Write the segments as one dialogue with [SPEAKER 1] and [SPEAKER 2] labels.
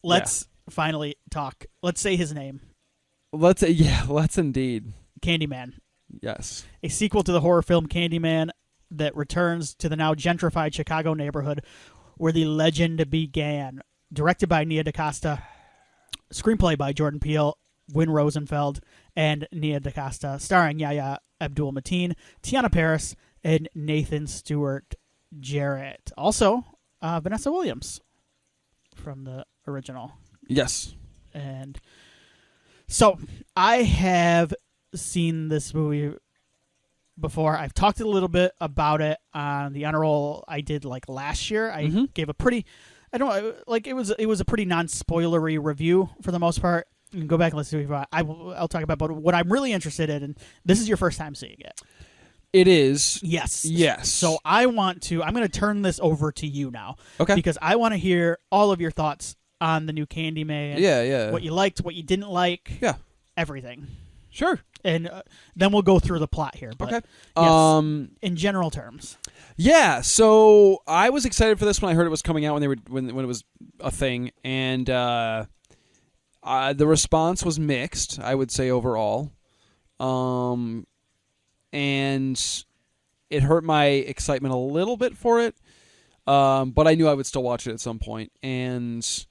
[SPEAKER 1] let's finally talk. Let's say his name.
[SPEAKER 2] Let's indeed.
[SPEAKER 1] Candyman.
[SPEAKER 2] Yes.
[SPEAKER 1] A sequel to the horror film Candyman that returns to the now gentrified Chicago neighborhood where the legend began. Directed by Nia Dacosta. Screenplay by Jordan Peele, Wynn Rosenfeld, and Nia Dacosta. Starring Yahya Abdul-Mateen, Tiana Paris, and Nathan Stewart Jarrett. Also, Vanessa Williams from the original.
[SPEAKER 2] Yes.
[SPEAKER 1] And so I have seen this movie before. I've talked a little bit about it on the honor roll I did like last year. I gave a pretty, it was a pretty non-spoilery review for the most part. You can go back and listen to it. I'll talk about what I'm really interested in. And this is your first time seeing it.
[SPEAKER 2] It is.
[SPEAKER 1] Yes.
[SPEAKER 2] Yes.
[SPEAKER 1] So I'm going to turn this over to you now.
[SPEAKER 2] Okay.
[SPEAKER 1] Because I want to hear all of your thoughts on the new Candyman.
[SPEAKER 2] Yeah.
[SPEAKER 1] What you liked, what you didn't like.
[SPEAKER 2] Yeah.
[SPEAKER 1] Everything.
[SPEAKER 2] Sure.
[SPEAKER 1] And then we'll go through the plot here. But
[SPEAKER 2] okay.
[SPEAKER 1] Yes, in general terms.
[SPEAKER 2] Yeah. So I was excited for this when I heard it was coming out when it was a thing, and the response was mixed, I would say overall, and it hurt my excitement a little bit for it. But I knew I would still watch it at some point, and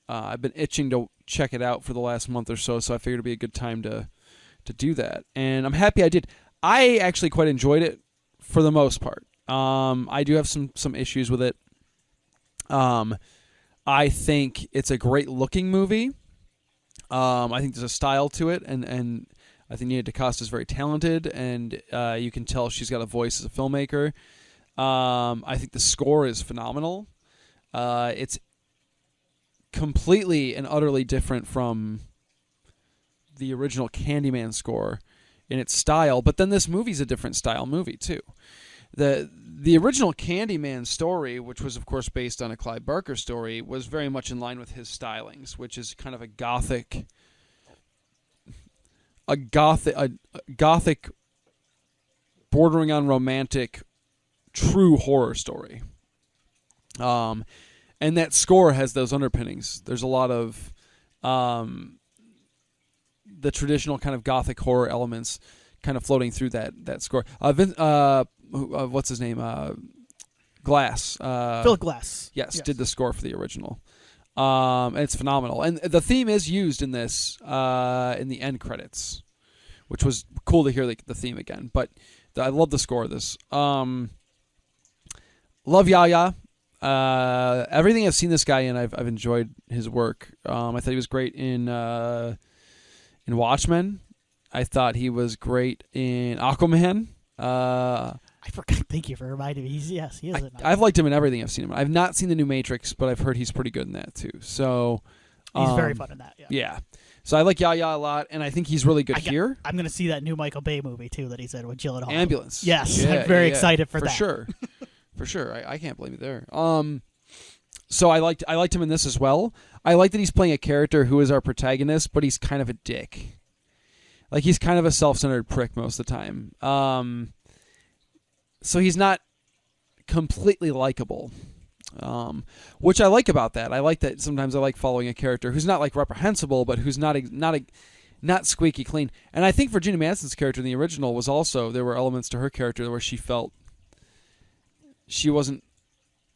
[SPEAKER 2] I've been itching to check it out for the last month or so. So I figured it'd be a good time to do that, and I'm happy I did. I actually quite enjoyed it for the most part. I do have some issues with it. I think it's a great looking movie. I think there's a style to it, and I think Nia Dacosta is very talented, and you can tell she's got a voice as a filmmaker. I think the score is phenomenal. It's completely and utterly different from the original Candyman score in its style, but then this movie's a different style movie too. The original Candyman story, which was of course based on a Clive Barker story, was very much in line with his stylings, which is kind of a gothic bordering on romantic, true horror story. And that score has those underpinnings. There's a lot of the traditional kind of gothic horror elements kind of floating through that score. What's his name? Glass.
[SPEAKER 1] Philip Glass.
[SPEAKER 2] Yes, did the score for the original. And it's phenomenal. And the theme is used in this in the end credits, which was cool to hear the theme again. But I love the score of this. Love Yahya. Everything I've seen this guy in, I've enjoyed his work. I thought he was great in Watchmen. I thought he was great in Aquaman.
[SPEAKER 1] I forgot. Thank you for reminding me. He is.
[SPEAKER 2] I've liked him in everything I've seen him. I've not seen the new Matrix, but I've heard he's pretty good in that too. So
[SPEAKER 1] he's very fun in that.
[SPEAKER 2] Yeah. So I like Yahya a lot, and I think he's really good here.
[SPEAKER 1] I'm going to see that new Michael Bay movie too that he said with Gyllenhaal.
[SPEAKER 2] Ambulance.
[SPEAKER 1] Yes, yeah, I'm very excited for that.
[SPEAKER 2] Sure. For sure. I can't blame you there. So I liked him in this as well. I like that he's playing a character who is our protagonist, but he's kind of a dick. Like, he's kind of a self-centered prick most of the time. So he's not completely likable, which I like about that. I like that sometimes I like following a character who's not, like, reprehensible, but who's not squeaky clean. And I think Virginia Madsen's character in the original was also, there were elements to her character where she felt she wasn't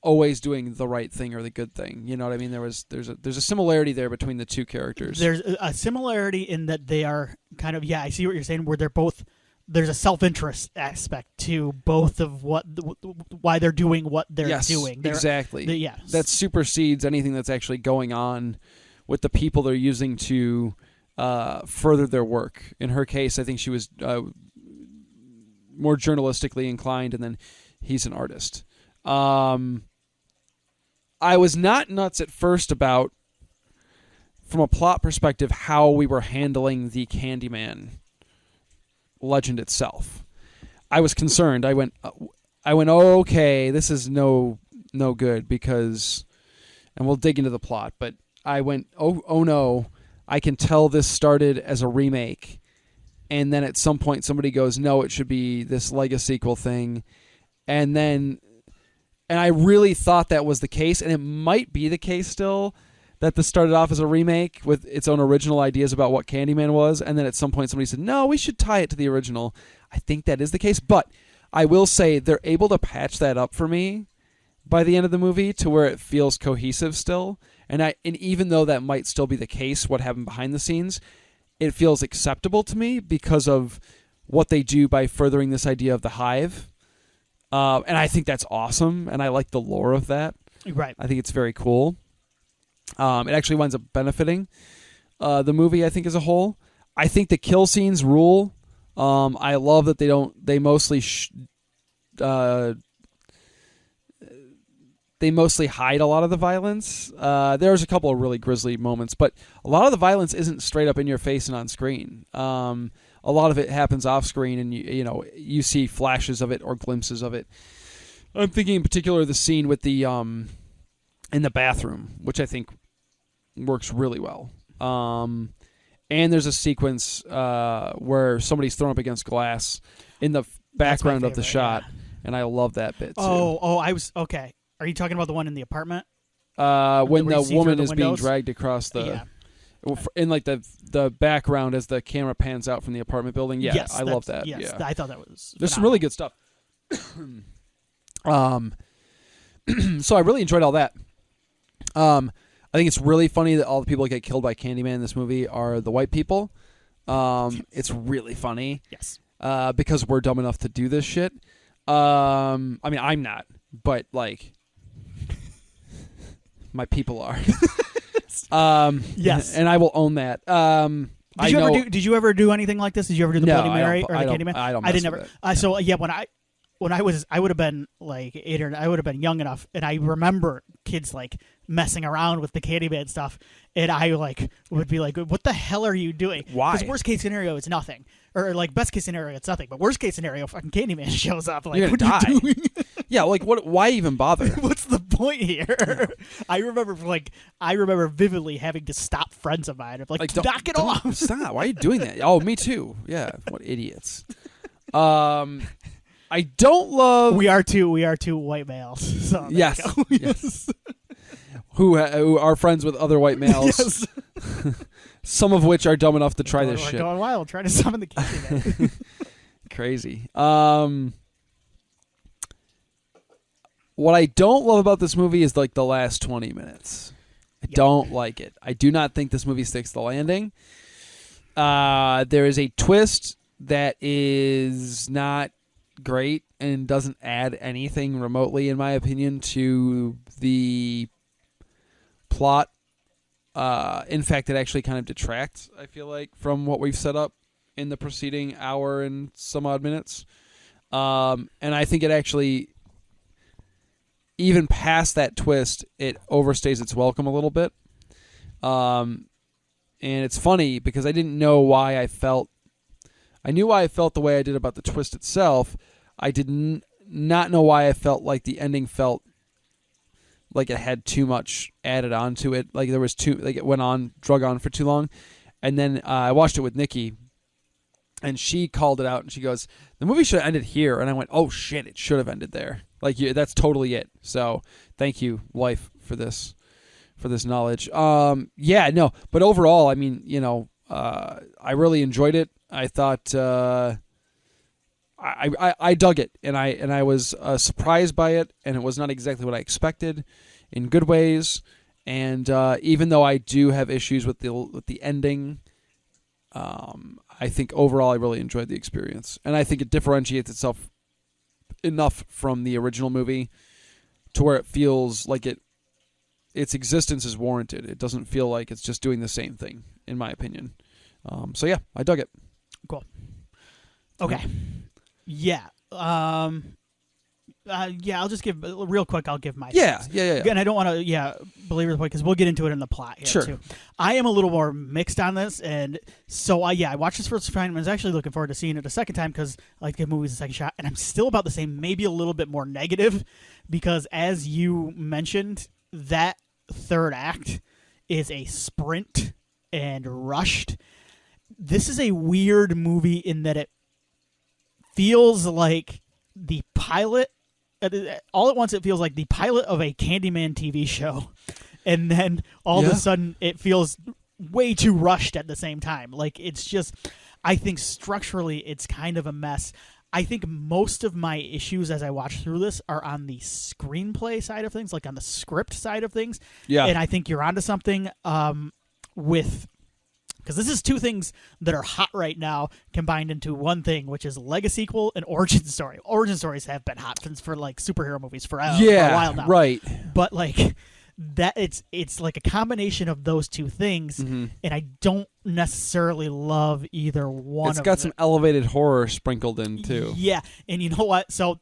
[SPEAKER 2] always doing the right thing or the good thing. You know what I mean? There's a similarity there between the two characters.
[SPEAKER 1] There's a similarity in that they are kind of, I see what you're saying, where they're both, there's a self-interest aspect to both of why they're doing what they're doing.
[SPEAKER 2] Exactly. That supersedes anything that's actually going on with the people they're using to further their work. In her case, I think she was more journalistically inclined, and then he's an artist. I was not nuts at first about, from a plot perspective, how we were handling the Candyman legend itself. I was concerned. I went, oh, okay, this is no good because, and we'll dig into the plot, but I went, oh no, I can tell this started as a remake, and then at some point somebody goes, no, it should be this legasequel thing, and I really thought that was the case, and it might be the case still, that this started off as a remake with its own original ideas about what Candyman was, and then at some point somebody said, no, we should tie it to the original. I think that is the case, but I will say they're able to patch that up for me by the end of the movie to where it feels cohesive still. And even though that might still be the case, what happened behind the scenes, it feels acceptable to me because of what they do by furthering this idea of the hive. And I think that's awesome, and I like the lore of that.
[SPEAKER 1] Right.
[SPEAKER 2] I think it's very cool. It actually winds up benefiting the movie, I think, as a whole. I think the kill scenes rule. I love that they mostly hide a lot of the violence. There's a couple of really grisly moments, but a lot of the violence isn't straight up in your face and on screen. A lot of it happens off screen, and you see flashes of it or glimpses of it. I'm thinking in particular the scene with the in the bathroom, which I think works really well. And there's a sequence where somebody's thrown up against glass in the background of the shot, and I love that bit too.
[SPEAKER 1] I was okay. Are you talking about the one in the apartment?
[SPEAKER 2] When the woman is being
[SPEAKER 1] windows?
[SPEAKER 2] dragged across the, in like the background as the camera pans out from the apartment building. Yeah,
[SPEAKER 1] yes,
[SPEAKER 2] I love that.
[SPEAKER 1] Yes,
[SPEAKER 2] yeah.
[SPEAKER 1] I thought that was.
[SPEAKER 2] There's some really good stuff. So I really enjoyed all that. I think it's really funny that all the people that get killed by Candyman in this movie are the white people. It's really funny.
[SPEAKER 1] Yes.
[SPEAKER 2] Because we're dumb enough to do this shit. I mean, I'm not, but like, my people are.
[SPEAKER 1] Yes.
[SPEAKER 2] And I will own that.
[SPEAKER 1] Did you ever do anything like this? Did you ever do the Bloody Mary or the Candyman?
[SPEAKER 2] I didn't never.
[SPEAKER 1] So yeah, when I would have been like 8 or I would have been young enough, and I remember kids like messing around with the Candyman stuff, and I like would be like, "What the hell are you doing?"
[SPEAKER 2] Why?
[SPEAKER 1] Because worst case scenario, it's nothing, or like best case scenario, it's nothing. But worst case scenario, fucking Candyman shows up. Like,
[SPEAKER 2] you're
[SPEAKER 1] what
[SPEAKER 2] gonna
[SPEAKER 1] are
[SPEAKER 2] die.
[SPEAKER 1] you doing?
[SPEAKER 2] Yeah, like what? Why even bother?
[SPEAKER 1] What's the point here? I remember vividly having to stop friends of mine. Like knock it off.
[SPEAKER 2] Stop. Why are you doing that? Oh, me too. Yeah, what idiots. I don't love.
[SPEAKER 1] We are two white males. So
[SPEAKER 2] yes. Yes. Who are friends with other white males.
[SPEAKER 1] Yes.
[SPEAKER 2] Some of which are dumb enough to try this shit.
[SPEAKER 1] Going wild, trying to summon the Candyman.
[SPEAKER 2] Crazy. What I don't love about this movie is like the last 20 minutes. I don't like it. I do not think this movie sticks the landing. There is a twist that is not great and doesn't add anything remotely, in my opinion, to the plot. In fact, it actually kind of detracts, I feel like, from what we've set up in the preceding hour and some odd minutes. And I think it actually, even past that twist, it overstays its welcome a little bit. And it's funny because I didn't know why I felt. I knew why I felt the way I did about the twist itself. I did not know why I felt like the ending felt like it had too much added on to it. Like there was it drug on for too long. And then I watched it with Nikki, and she called it out, and she goes, "The movie should have ended here." And I went, "Oh shit, it should have ended there." Like that's totally it. So thank you, wife, for this knowledge. But overall, I mean, I really enjoyed it. I thought I dug it, and I was surprised by it, and it was not exactly what I expected, in good ways. And even though I do have issues with the ending, I think overall I really enjoyed the experience, and I think it differentiates itself enough from the original movie to where it feels like its existence is warranted. It doesn't feel like it's just doing the same thing, in my opinion. So yeah, I dug it.
[SPEAKER 1] Cool. Okay. Yeah. I'll just give real quick. I'll give my thoughts.
[SPEAKER 2] Yeah.
[SPEAKER 1] And I don't want to belabor the point because we'll get into it in the plot here
[SPEAKER 2] sure.
[SPEAKER 1] too. I am a little more mixed on this, and so I watched this first time and I was actually looking forward to seeing it a second time because I like to give movies a second shot, and I'm still about the same, maybe a little bit more negative, because as you mentioned, that third act is a sprint and rushed. This is a weird movie in that it feels like the pilot. All at once, it feels like the pilot of a Candyman TV show, and then all of a sudden it feels way too rushed at the same time. Like, it's just, I think structurally it's kind of a mess. I think most of my issues as I watch through this are on the screenplay side of things, like on the script side of things.
[SPEAKER 2] Yeah.
[SPEAKER 1] And I think you're onto something because this is two things that are hot right now combined into one thing, which is legasequel and origin story. Origin stories have been hot for like superhero movies for a while now.
[SPEAKER 2] Right.
[SPEAKER 1] But like that, it's like a combination of those two things, and I don't necessarily love either one.
[SPEAKER 2] It's got some elevated horror sprinkled in too.
[SPEAKER 1] Yeah, and you know what? So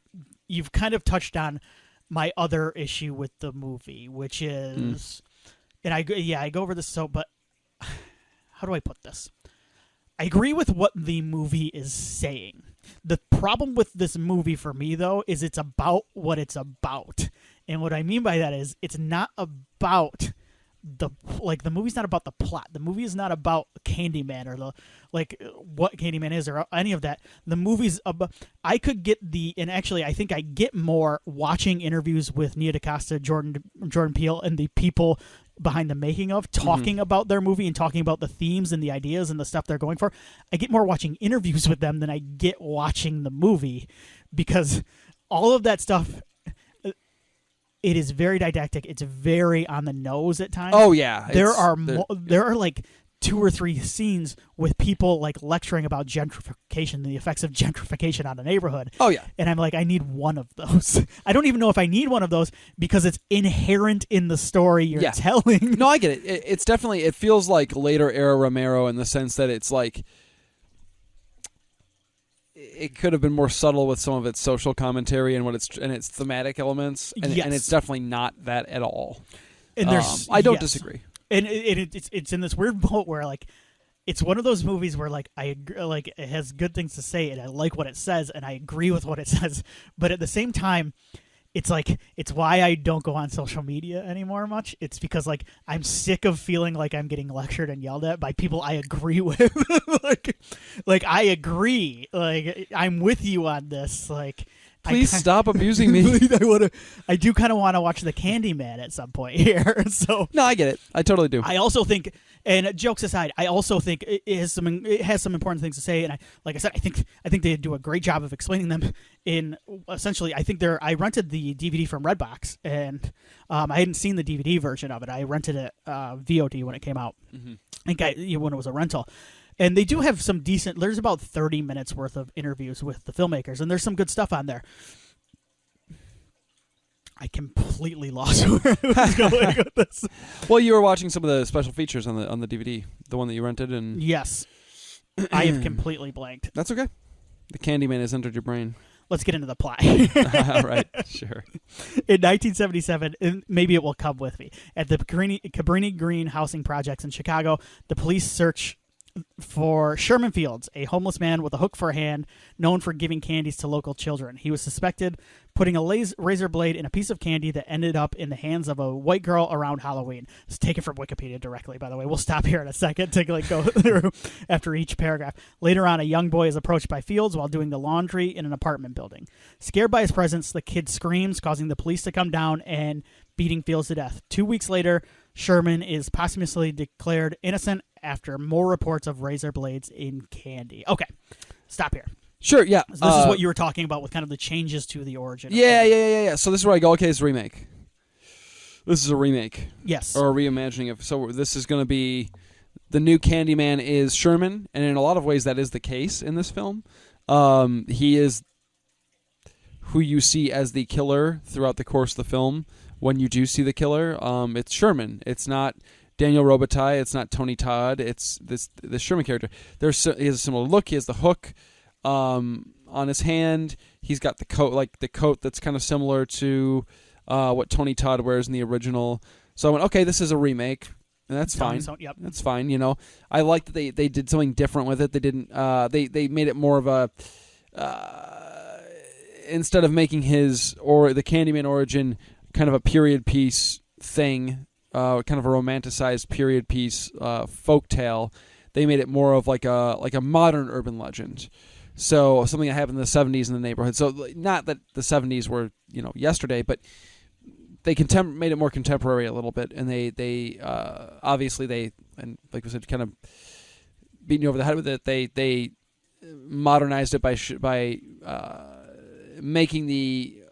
[SPEAKER 1] you've kind of touched on my other issue with the movie, which is, and I go over this. So, but how do I put this? I agree with what the movie is saying. The problem with this movie for me, though, is it's about what it's about. And what I mean by that is it's not about the movie's not about the plot. The movie is not about Candyman or what Candyman is or any of that. The movie's about, I could get and actually I think I get more watching interviews with Nia Dacosta, Jordan Peele, and the people behind the making of talking about their movie and talking about the themes and the ideas and the stuff they're going for. I get more watching interviews with them than I get watching the movie, because all of that stuff, it is very didactic. It's very on the nose at times.
[SPEAKER 2] Oh yeah,
[SPEAKER 1] there are like 2 or 3 scenes with people like lecturing about gentrification, the effects of gentrification on a neighborhood.
[SPEAKER 2] Oh yeah,
[SPEAKER 1] and I'm like, I need one of those. I don't even know if I need one of those because it's inherent in the story you're telling.
[SPEAKER 2] No, I get it. It's definitely, it feels like later era Romero in the sense that it's like, it could have been more subtle with some of its social commentary and its thematic elements, and it's definitely not that at all.
[SPEAKER 1] And there's,
[SPEAKER 2] I don't disagree.
[SPEAKER 1] And it's in this weird boat where like it's one of those movies where like I agree, like it has good things to say and I like what it says and I agree with what it says, but at the same time, it's like it's why I don't go on social media anymore much. It's because like I'm sick of feeling like I'm getting lectured and yelled at by people I agree with. like I agree. Like I'm with you on this. Like
[SPEAKER 2] please stop abusing me.
[SPEAKER 1] I do kind of want to watch the Candyman at some point here. So
[SPEAKER 2] no, I get it. I totally do.
[SPEAKER 1] I also think, and jokes aside, I also think it has some important things to say. And like I said, I think they do a great job of explaining them. In essentially, I rented the DVD from Redbox, and I hadn't seen the DVD version of it. I rented it VOD when it came out. I think when it was a rental. And they do have some decent, there's about 30 minutes worth of interviews with the filmmakers, and there's some good stuff on there. I completely lost where I was going with this.
[SPEAKER 2] Well, you were watching some of the special features on the DVD, the one that you rented, and
[SPEAKER 1] yes. I have completely blanked.
[SPEAKER 2] That's okay. The Candyman has entered your brain.
[SPEAKER 1] Let's get into the plot.
[SPEAKER 2] All right, sure.
[SPEAKER 1] In 1977, and maybe it will come with me, at the Cabrini Green housing projects in Chicago, the police search for Sherman Fields, a homeless man with a hook for a hand, known for giving candies to local children. He was suspected putting a razor blade in a piece of candy that ended up in the hands of a white girl around Halloween. It's taken from Wikipedia directly, by the way. We'll stop here in a second to go through after each paragraph. Later on, a young boy is approached by Fields while doing the laundry in an apartment building. Scared by his presence, the kid screams, causing the police to come down and beating Fields to death. 2 weeks later, Sherman is posthumously declared innocent after more reports of razor blades in candy. Okay, stop here.
[SPEAKER 2] Sure, yeah.
[SPEAKER 1] So this is what you were talking about with kind of the changes to the origin.
[SPEAKER 2] Yeah. So this is where I go, okay, it's a remake. This is a remake.
[SPEAKER 1] Yes.
[SPEAKER 2] Or a reimagining of, so this is going to be, the new Candyman is Sherman, and in a lot of ways that is the case in this film. He is who you see as the killer throughout the course of the film. When you do see the killer, it's Sherman. It's not Daniel Robitaille. It's not Tony Todd. It's this Sherman character. He has a similar look. He has the hook on his hand. He's got the coat that's kind of similar to what Tony Todd wears in the original. So I went, okay, this is a remake, and that's fine.
[SPEAKER 1] Yep.
[SPEAKER 2] That's fine. You know, I like that they did something different with it. They didn't. They made it more of a. Instead of making the Candyman origin kind of a period piece thing, kind of a romanticized period piece folktale, they made it more of like a modern urban legend. So something that happened in the 70s in the neighborhood. So not that the 70s were yesterday, but made it more contemporary a little bit, and they obviously they, and like we said, kind of beating you over the head with it. They modernized it by making the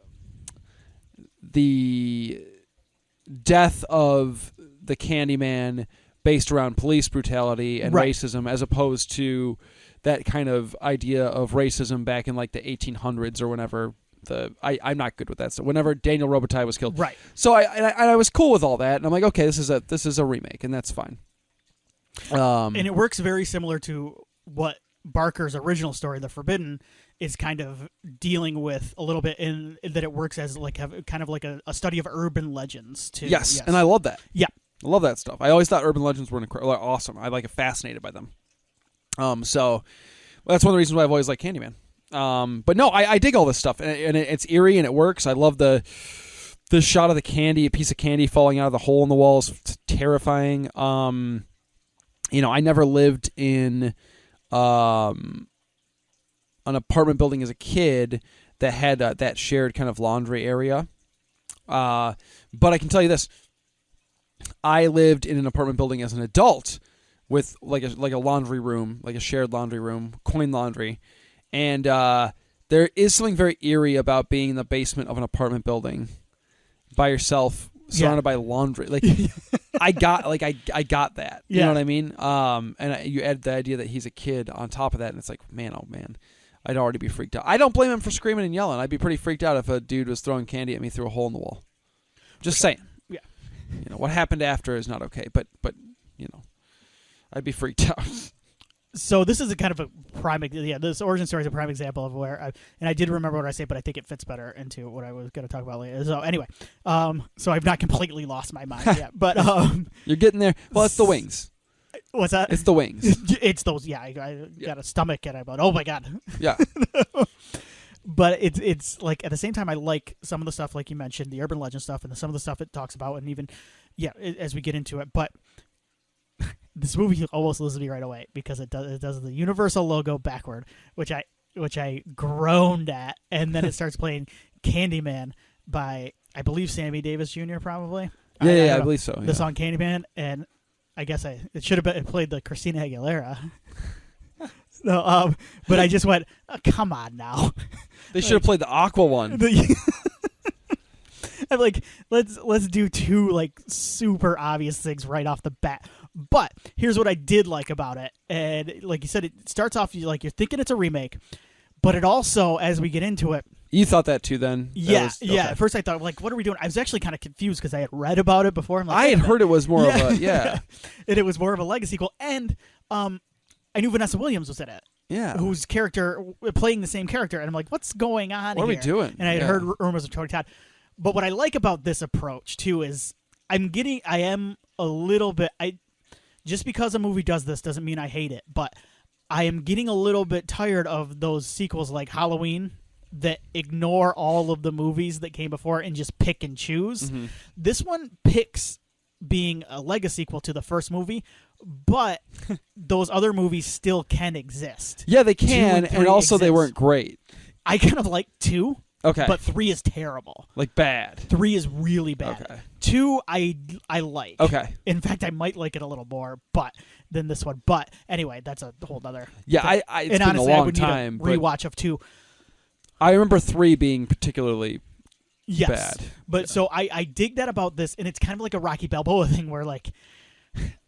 [SPEAKER 2] death of the Candyman based around police brutality and racism, as opposed to that kind of idea of racism back in like the 1800s or whenever. I'm not good with that. So whenever Daniel Robitaille was killed,
[SPEAKER 1] right?
[SPEAKER 2] So I was cool with all that, and I'm like, okay, this is a remake, and that's fine.
[SPEAKER 1] And it works very similar to what Barker's original story, The Forbidden, is kind of dealing with a little bit, in that it works as like kind of like a study of urban legends too.
[SPEAKER 2] Yes, and I love that.
[SPEAKER 1] Yeah,
[SPEAKER 2] I love that stuff. I always thought urban legends were awesome. I like fascinated by them. So that's one of the reasons why I've always liked Candyman. But no, I dig all this stuff, and it's eerie and it works. I love the shot of a piece of candy falling out of the hole in the wall is terrifying. I never lived in an apartment building as a kid that had that shared kind of laundry area. But I can tell you this: I lived in an apartment building as an adult with like a laundry room, like a shared laundry room, coin laundry. And there is something very eerie about being in the basement of an apartment building by yourself, surrounded by laundry. Like I got that. You know what I mean? And you add the idea that he's a kid on top of that, and it's like, man, oh man, I'd already be freaked out. I don't blame him for screaming and yelling. I'd be pretty freaked out if a dude was throwing candy at me through a hole in the wall. Just saying.
[SPEAKER 1] Yeah.
[SPEAKER 2] What happened after is not okay, but I'd be freaked out.
[SPEAKER 1] So this is a kind of a this origin story is a prime example of where I did remember what I say, but I think it fits better into what I was going to talk about later. So anyway, so I've not completely lost my mind yet, but
[SPEAKER 2] you're getting there. Well, it's the wings.
[SPEAKER 1] What's that?
[SPEAKER 2] It's the wings.
[SPEAKER 1] It's those. Yeah, I got a stomach, and I'm like, oh my god.
[SPEAKER 2] Yeah.
[SPEAKER 1] But it's like at the same time, I like some of the stuff, like you mentioned, the urban legend stuff, and some of the stuff it talks about, and even as we get into it, but. This movie almost loses me right away because it does the Universal logo backward, which I groaned at, and then it starts playing Candyman by, I believe, Sammy Davis Jr. probably.
[SPEAKER 2] I believe so.
[SPEAKER 1] The song Candyman, and I guess it should have played the Christina Aguilera. No, but I just went, oh, come on now.
[SPEAKER 2] They should have played the Aqua one.
[SPEAKER 1] I'm like, let's do two like super obvious things right off the bat. But here's what I did like about it, and like you said, it starts off you're thinking it's a remake, but it also, as we get into it,
[SPEAKER 2] you thought that too. Then
[SPEAKER 1] yeah. At first I thought, like, what are we doing? I was actually kind of confused because I had read about it before. I'm like,
[SPEAKER 2] I had heard it was more of a
[SPEAKER 1] and it was more of a legasequel, and I knew Vanessa Williams was in it.
[SPEAKER 2] Yeah,
[SPEAKER 1] whose character playing the same character, and I'm like, what's going on?
[SPEAKER 2] What
[SPEAKER 1] here?
[SPEAKER 2] Are we doing?
[SPEAKER 1] And I had heard rumors of Tony Todd. But what I like about this approach too is I am a little bit just because a movie does this doesn't mean I hate it, but I am getting a little bit tired of those sequels like Halloween that ignore all of the movies that came before and just pick and choose. Mm-hmm. This one picks being a legasequel to the first movie, but those other movies still can exist.
[SPEAKER 2] Yeah, they can, and also they weren't great.
[SPEAKER 1] I kind of like 2.
[SPEAKER 2] Okay.
[SPEAKER 1] But 3 is terrible.
[SPEAKER 2] Like bad.
[SPEAKER 1] 3 is really bad.
[SPEAKER 2] Okay.
[SPEAKER 1] 2 I like.
[SPEAKER 2] Okay.
[SPEAKER 1] In fact, I might like it a little more than this one. But anyway, that's a whole other
[SPEAKER 2] Yeah,
[SPEAKER 1] thing.
[SPEAKER 2] It's
[SPEAKER 1] and
[SPEAKER 2] been
[SPEAKER 1] honestly,
[SPEAKER 2] a long
[SPEAKER 1] I would
[SPEAKER 2] time.
[SPEAKER 1] Need a rewatch of 2.
[SPEAKER 2] I remember 3 being particularly bad.
[SPEAKER 1] But so I dig that about this, and it's kind of like a Rocky Balboa thing where like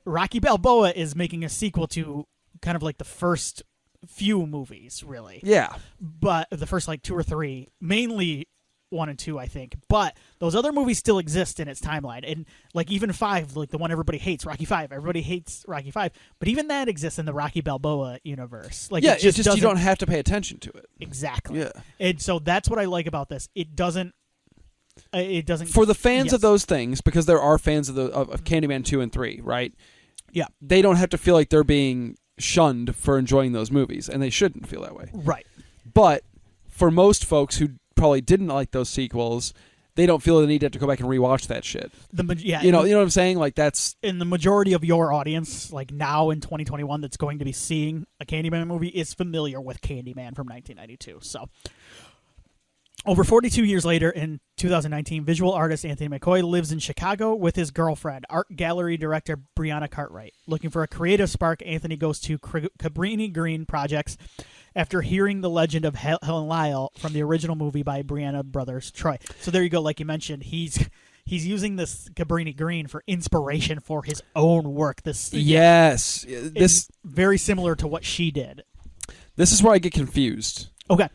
[SPEAKER 1] Rocky Balboa is making a sequel to kind of like the first few movies, really.
[SPEAKER 2] Yeah.
[SPEAKER 1] But the first like 2 or 3, mainly 1 and 2, I think. But those other movies still exist in its timeline. And like even 5, like the one everybody hates, Rocky 5. Everybody hates Rocky 5. But even that exists in the Rocky Balboa universe. Like
[SPEAKER 2] it's just you don't have to pay attention to it.
[SPEAKER 1] Exactly.
[SPEAKER 2] Yeah.
[SPEAKER 1] And so that's what I like about this. It doesn't
[SPEAKER 2] for the fans of those things, because there are fans of Candyman 2 and 3, right?
[SPEAKER 1] Yeah.
[SPEAKER 2] They don't have to feel like they're being shunned for enjoying those movies, and they shouldn't feel that way.
[SPEAKER 1] Right.
[SPEAKER 2] But for most folks who probably didn't like those sequels, they don't feel the need to have to go back and rewatch that shit. You know what I'm saying? Like that's
[SPEAKER 1] in the majority of your audience, like now in 2021, that's going to be seeing a Candyman movie is familiar with Candyman from 1992. So, Over 42 years later, in 2019, visual artist Anthony McCoy lives in Chicago with his girlfriend, art gallery director Brianna Cartwright. Looking for a creative spark, Anthony goes to Cabrini Green Projects after hearing the legend of Helen Lyle from the original movie by Brianna Brothers Troy. So there you go. Like you mentioned, he's using this Cabrini Green for inspiration for his own work. This is very similar to what she did.
[SPEAKER 2] This is where I get confused.
[SPEAKER 1] Okay.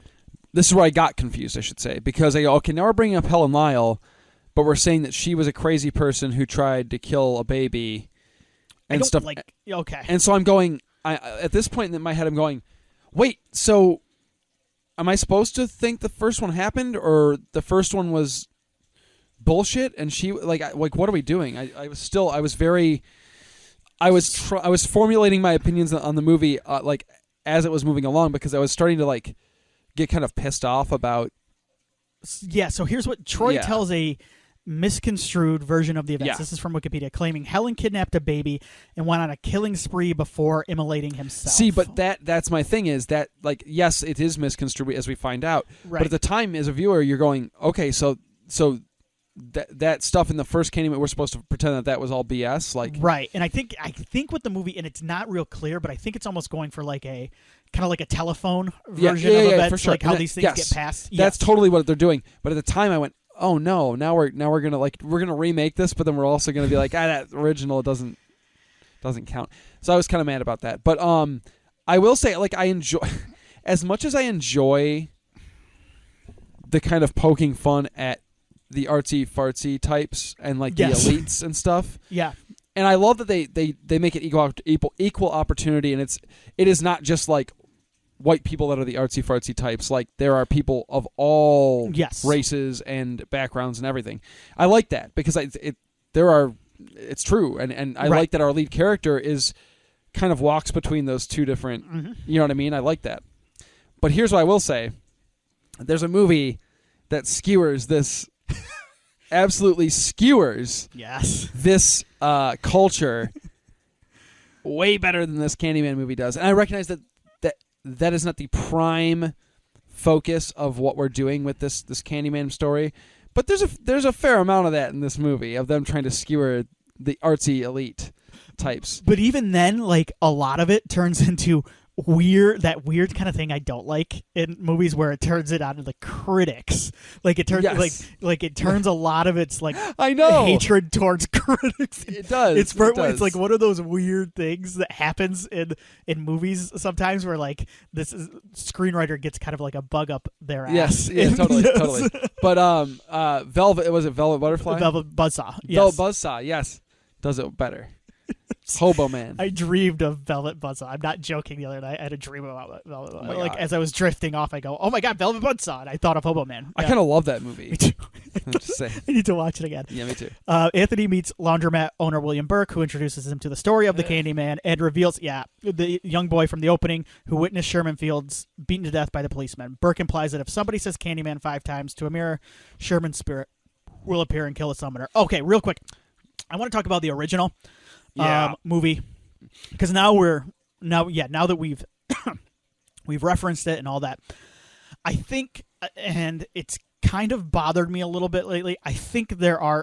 [SPEAKER 2] This is where I got confused, I should say, because I go, okay, now we're bringing up Helen Lyle, but we're saying that she was a crazy person who tried to kill a baby and stuff.
[SPEAKER 1] Okay.
[SPEAKER 2] And so I'm going, at this point in my head, I'm going, wait, so am I supposed to think the first one happened, or the first one was bullshit? And she, like what are we doing? I was formulating my opinions on the movie, as it was moving along, because I was starting to get kind of pissed off about.
[SPEAKER 1] Yeah, so here's what Troy tells a misconstrued version of the events. This is from Wikipedia, claiming Helen kidnapped a baby and went on a killing spree before immolating himself.
[SPEAKER 2] See, but that's my thing is that, yes, it is misconstrued as we find out.
[SPEAKER 1] Right.
[SPEAKER 2] But at the time, as a viewer, you're going, okay, so that stuff in the first Candyman, we're supposed to pretend that was all BS.
[SPEAKER 1] Right, and I think with the movie, and it's not real clear, but I think it's almost going for a kind of like a telephone version of events,
[SPEAKER 2] for sure.
[SPEAKER 1] how these things get passed.
[SPEAKER 2] That's totally what they're doing. But at the time, I went, oh no, now we're gonna we're gonna remake this, but then we're also gonna be like, that original doesn't count. So I was kind of mad about that. But I will say, I enjoy as much as I enjoy the kind of poking fun at the artsy fartsy types and the elites and stuff.
[SPEAKER 1] Yeah.
[SPEAKER 2] And I love that they make it equal opportunity, and it is not just white people that are the artsy fartsy types. There are people of all races and backgrounds and everything. I like that because it's true, and I like that our lead character is kind of walks between those two different. Mm-hmm. You know what I mean? I like that. But here's what I will say: there's a movie that skewers this. Absolutely skewers this culture way better than this Candyman movie does. And I recognize that is not the prime focus of what we're doing with this Candyman story, but there's a fair amount of that in this movie, of them trying to skewer the artsy elite types.
[SPEAKER 1] But even then, a lot of it turns into weird kind of thing I don't like in movies, where it turns it onto the critics. It turns it turns a lot of its
[SPEAKER 2] I know
[SPEAKER 1] hatred towards critics.
[SPEAKER 2] It does.
[SPEAKER 1] It's one of those weird things that happens in movies sometimes, where this screenwriter gets kind of a bug up their ass.
[SPEAKER 2] Yes, yeah, totally. But Velvet Butterfly?
[SPEAKER 1] Velvet Buzzsaw. Yes.
[SPEAKER 2] Velvet Buzzsaw, yes. Does it better. Hobo Man.
[SPEAKER 1] I dreamed of Velvet Buzzsaw. I'm not joking. The other night, I had a dream about Velvet Buzzsaw. As I was drifting off, I go, "Oh my god, Velvet Buzzsaw!" And I thought of Hobo Man.
[SPEAKER 2] I kind of love that movie.
[SPEAKER 1] Me too.
[SPEAKER 2] I'm just saying.
[SPEAKER 1] I need to watch it again.
[SPEAKER 2] Yeah, me too.
[SPEAKER 1] Anthony meets laundromat owner William Burke, who introduces him to the story of the Candyman and reveals, the young boy from the opening who witnessed Sherman Fields beaten to death by the policeman. Burke implies that if somebody says Candyman 5 times to a mirror, Sherman's spirit will appear and kill the summoner. Okay, real quick, I want to talk about the original movie. Because now that we've we've referenced it and all that, I think, and it's kind of bothered me a little bit lately. I think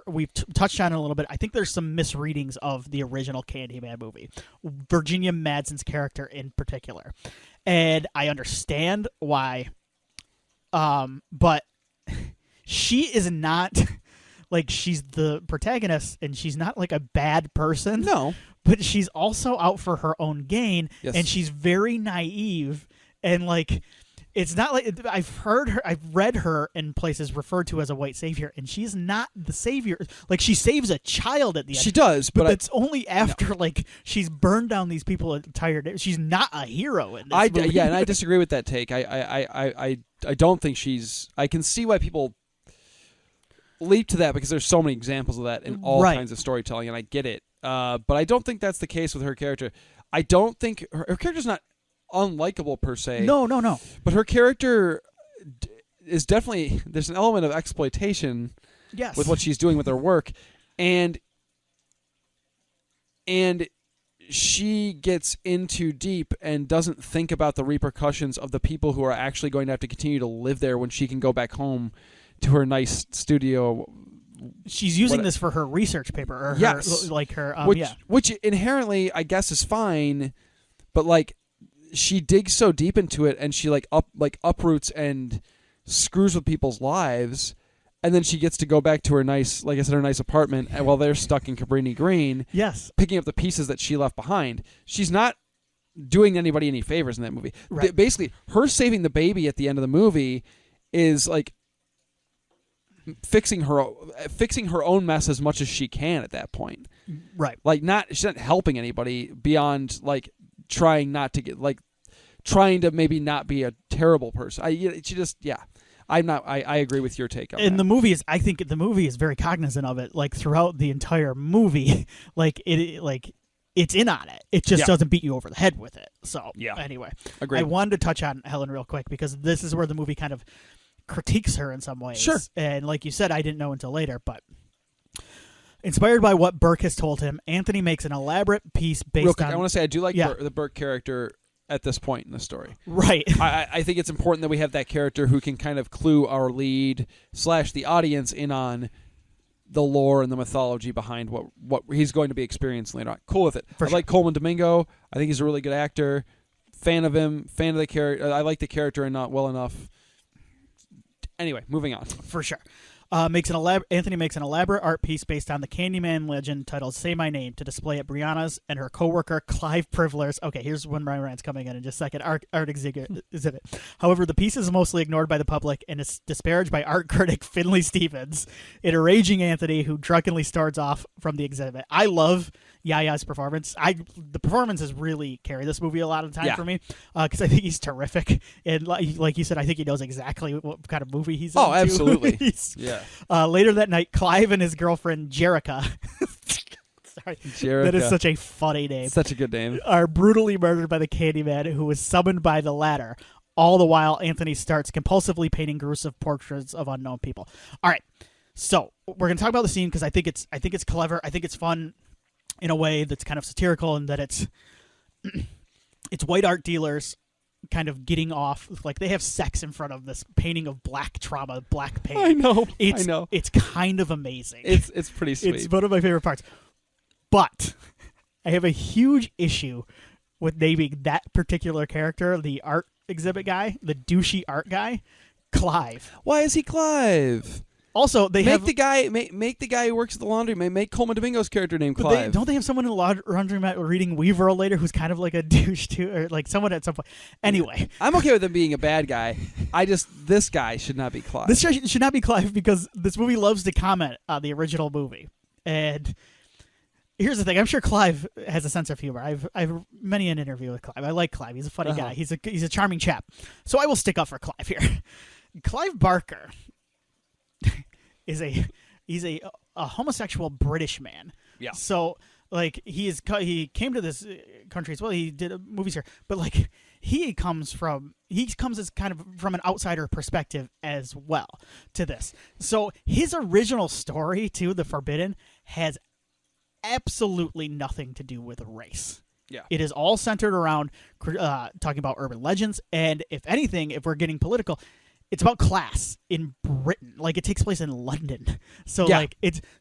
[SPEAKER 1] we've touched on it a little bit. I think there's some misreadings of the original Candyman movie, Virginia Madsen's character in particular, and I understand why. But she is not she's the protagonist, and she's not a bad person.
[SPEAKER 2] No.
[SPEAKER 1] But she's also out for her own gain,
[SPEAKER 2] yes.
[SPEAKER 1] And she's very naive, and it's not I've read her in places referred to as a white savior, and she's not the savior. She saves a child at the end.
[SPEAKER 2] She does, but
[SPEAKER 1] it's only after she's burned down these people entire. She's not a hero in this movie.
[SPEAKER 2] Yeah, and I disagree with that take. I don't think she's. I can see why people leap to that, because there's so many examples of that in all kinds of storytelling, and I get it. But I don't think that's the case with her character. I don't think her character's not unlikable per se.
[SPEAKER 1] No.
[SPEAKER 2] But her character is definitely, there's an element of exploitation with what she's doing with her work, and she gets in too deep and doesn't think about the repercussions of the people who are actually going to have to continue to live there when she can go back home to her nice studio.
[SPEAKER 1] She's using this for her research paper, or her,
[SPEAKER 2] yes,
[SPEAKER 1] like her,
[SPEAKER 2] which inherently I guess is fine, but like she digs so deep into it and she uproots and screws with people's lives, and then she gets to go back to her nice, like I said, her nice apartment, and while they're stuck in Cabrini Green,
[SPEAKER 1] yes,
[SPEAKER 2] picking up the pieces that she left behind. She's not doing anybody any favors in that movie.
[SPEAKER 1] Right.
[SPEAKER 2] Basically, her saving the baby at the end of the movie is like fixing her own mess as much as she can at that point.
[SPEAKER 1] Right.
[SPEAKER 2] Like she's not helping anybody beyond like trying to maybe not be a terrible person. I agree with your take on
[SPEAKER 1] and
[SPEAKER 2] that.
[SPEAKER 1] I think the movie is very cognizant of it, like throughout the entire movie. It's in on it. It just doesn't beat you over the head with it. So anyway,
[SPEAKER 2] agreed.
[SPEAKER 1] I wanted to touch on Helen real quick because this is where the movie kind of critiques her in some ways.
[SPEAKER 2] Sure.
[SPEAKER 1] And like you said, I didn't know until later, but inspired by what Burke has told him, Anthony makes an elaborate piece based
[SPEAKER 2] real quick,
[SPEAKER 1] on...
[SPEAKER 2] I want to say I do like the Burke character at this point in the story.
[SPEAKER 1] Right.
[SPEAKER 2] I think it's important that we have that character who can kind of clue our lead / the audience in on the lore and the mythology behind what he's going to be experiencing later on. Cool with it. Like Coleman Domingo. I think he's a really good actor. Fan of him. Fan of the character. I like the character and not well enough. Anyway, moving on.
[SPEAKER 1] For sure. Anthony makes an elaborate art piece based on the Candyman legend titled Say My Name to display at Brianna's and her co-worker Clive Privler's. Okay, here's when my rant's coming in just a second. Art exhibit. However, the piece is mostly ignored by the public and is disparaged by art critic Finley Stevens, an enraging Anthony who drunkenly storms off from the exhibit. I love Yaya's performance. The performances really carry this movie a lot of the time for me because I think he's terrific. And like you said, I think he knows exactly what kind of movie he's into.
[SPEAKER 2] Oh, absolutely.
[SPEAKER 1] Later that night, Clive and his girlfriend, Jerica, sorry,
[SPEAKER 2] Jerica.
[SPEAKER 1] That is such a funny name.
[SPEAKER 2] Such a good name.
[SPEAKER 1] Are brutally murdered by the Candyman, who is summoned by the latter. All the while, Anthony starts compulsively painting gruesome portraits of unknown people. All right, so we're gonna talk about the scene because I think it's clever. I think it's fun in a way that's kind of satirical, and that it's white art dealers kind of getting off, like they have sex in front of this painting of black trauma, black pain.
[SPEAKER 2] I know.
[SPEAKER 1] It's kind of amazing.
[SPEAKER 2] It's pretty sweet.
[SPEAKER 1] It's one of my favorite parts. But I have a huge issue with naming that particular character, the art exhibit guy, the douchey art guy, Clive.
[SPEAKER 2] Why is he Clive?
[SPEAKER 1] Also, they
[SPEAKER 2] make the guy who works at the laundromat. Make Coleman Domingo's character named Clive.
[SPEAKER 1] Don't they have someone in the laundromat reading Weaver later who's kind of like a douche too, or like someone at some point? Anyway,
[SPEAKER 2] I'm okay with him being a bad guy. This guy should not be Clive.
[SPEAKER 1] This should not be Clive because this movie loves to comment on the original movie. And here's the thing: I'm sure Clive has a sense of humor. I've many an interview with Clive. I like Clive. He's a funny guy. He's a charming chap. So I will stick up for Clive here. Clive Barker is a homosexual British man.
[SPEAKER 2] Yeah.
[SPEAKER 1] So like he came to this country as well. He did movies here, but like he comes as kind of from an outsider perspective as well to this. So his original story too, The Forbidden, has absolutely nothing to do with race.
[SPEAKER 2] Yeah.
[SPEAKER 1] It is all centered around talking about urban legends, and if anything, if we're getting political, it's about class in Britain. Like it takes place in London. So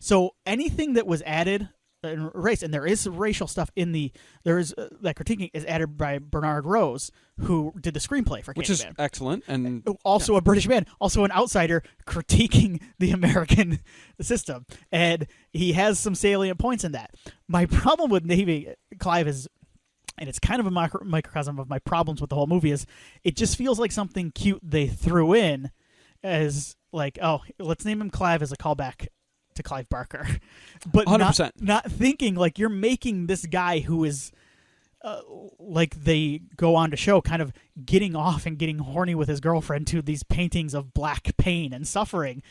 [SPEAKER 1] so anything that was added in race, and there is racial stuff in that critiquing is added by Bernard Rose, who did the screenplay for Candyman.
[SPEAKER 2] Which is excellent. And
[SPEAKER 1] also a British man, also an outsider critiquing the American system. And he has some salient points in that. My problem with naming Clive is, and it's kind of a microcosm of my problems with the whole movie, is it just feels like something cute they threw in as like, oh, let's name him Clive as a callback to Clive Barker. But
[SPEAKER 2] 100%.
[SPEAKER 1] Not thinking like you're making this guy who is like they go on to show kind of getting off and getting horny with his girlfriend to these paintings of black pain and suffering,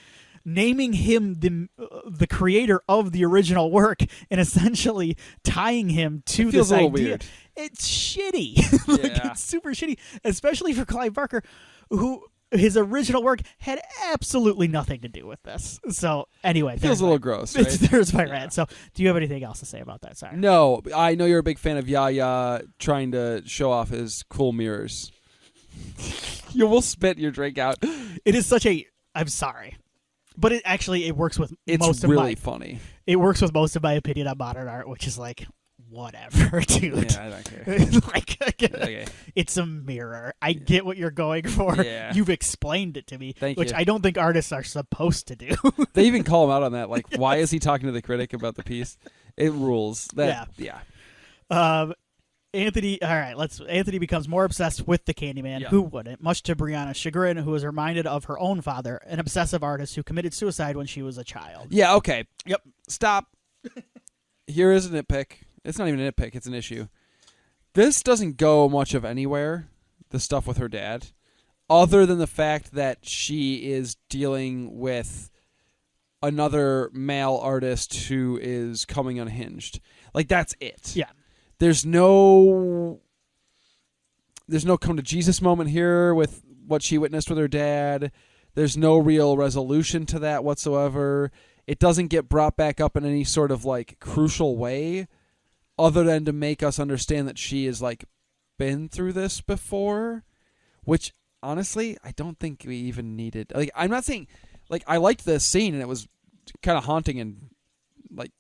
[SPEAKER 1] naming him the creator of the original work and essentially tying him to this idea.
[SPEAKER 2] Weird.
[SPEAKER 1] It's shitty.
[SPEAKER 2] Yeah.
[SPEAKER 1] It's super shitty, especially for Clive Barker, who his original work had absolutely nothing to do with this. So anyway,
[SPEAKER 2] Feels a little gross, right?
[SPEAKER 1] There's my rant. So do you have anything else to say about that? Sorry.
[SPEAKER 2] No, I know you're a big fan of Yaya trying to show off his cool mirrors. You will spit your drink out.
[SPEAKER 1] It is such a. I'm sorry, but it works with
[SPEAKER 2] it's
[SPEAKER 1] most of
[SPEAKER 2] really
[SPEAKER 1] my.
[SPEAKER 2] funny.
[SPEAKER 1] It works with most of my opinion on modern art, which is like, whatever, dude.
[SPEAKER 2] Yeah, I don't care.
[SPEAKER 1] Like,
[SPEAKER 2] Okay.
[SPEAKER 1] it's a mirror. I get what you're going for.
[SPEAKER 2] Yeah.
[SPEAKER 1] You've explained it to me,
[SPEAKER 2] Thank
[SPEAKER 1] which
[SPEAKER 2] you.
[SPEAKER 1] I don't think artists are supposed to do.
[SPEAKER 2] They even call him out on that. Like, why is he talking to the critic about the piece? It rules. Yeah.
[SPEAKER 1] Anthony, all right, Anthony becomes more obsessed with the Candyman.
[SPEAKER 2] Yeah.
[SPEAKER 1] Who wouldn't? Much to Brianna's chagrin, who is reminded of her own father, an obsessive artist who committed suicide when she was a child.
[SPEAKER 2] Yeah, okay.
[SPEAKER 1] Yep.
[SPEAKER 2] Stop. Here is a nitpick. It's not even a nitpick. It's an issue. This doesn't go much of anywhere, the stuff with her dad, other than the fact that she is dealing with another male artist who is coming unhinged. Like, that's it.
[SPEAKER 1] Yeah.
[SPEAKER 2] There's no come to Jesus moment here with what she witnessed with her dad. There's no real resolution to that whatsoever. It doesn't get brought back up in any sort of like crucial way other than to make us understand that she has like been through this before, which honestly, I don't think we even needed. Like, I'm not saying like I liked this scene and it was kind of haunting and like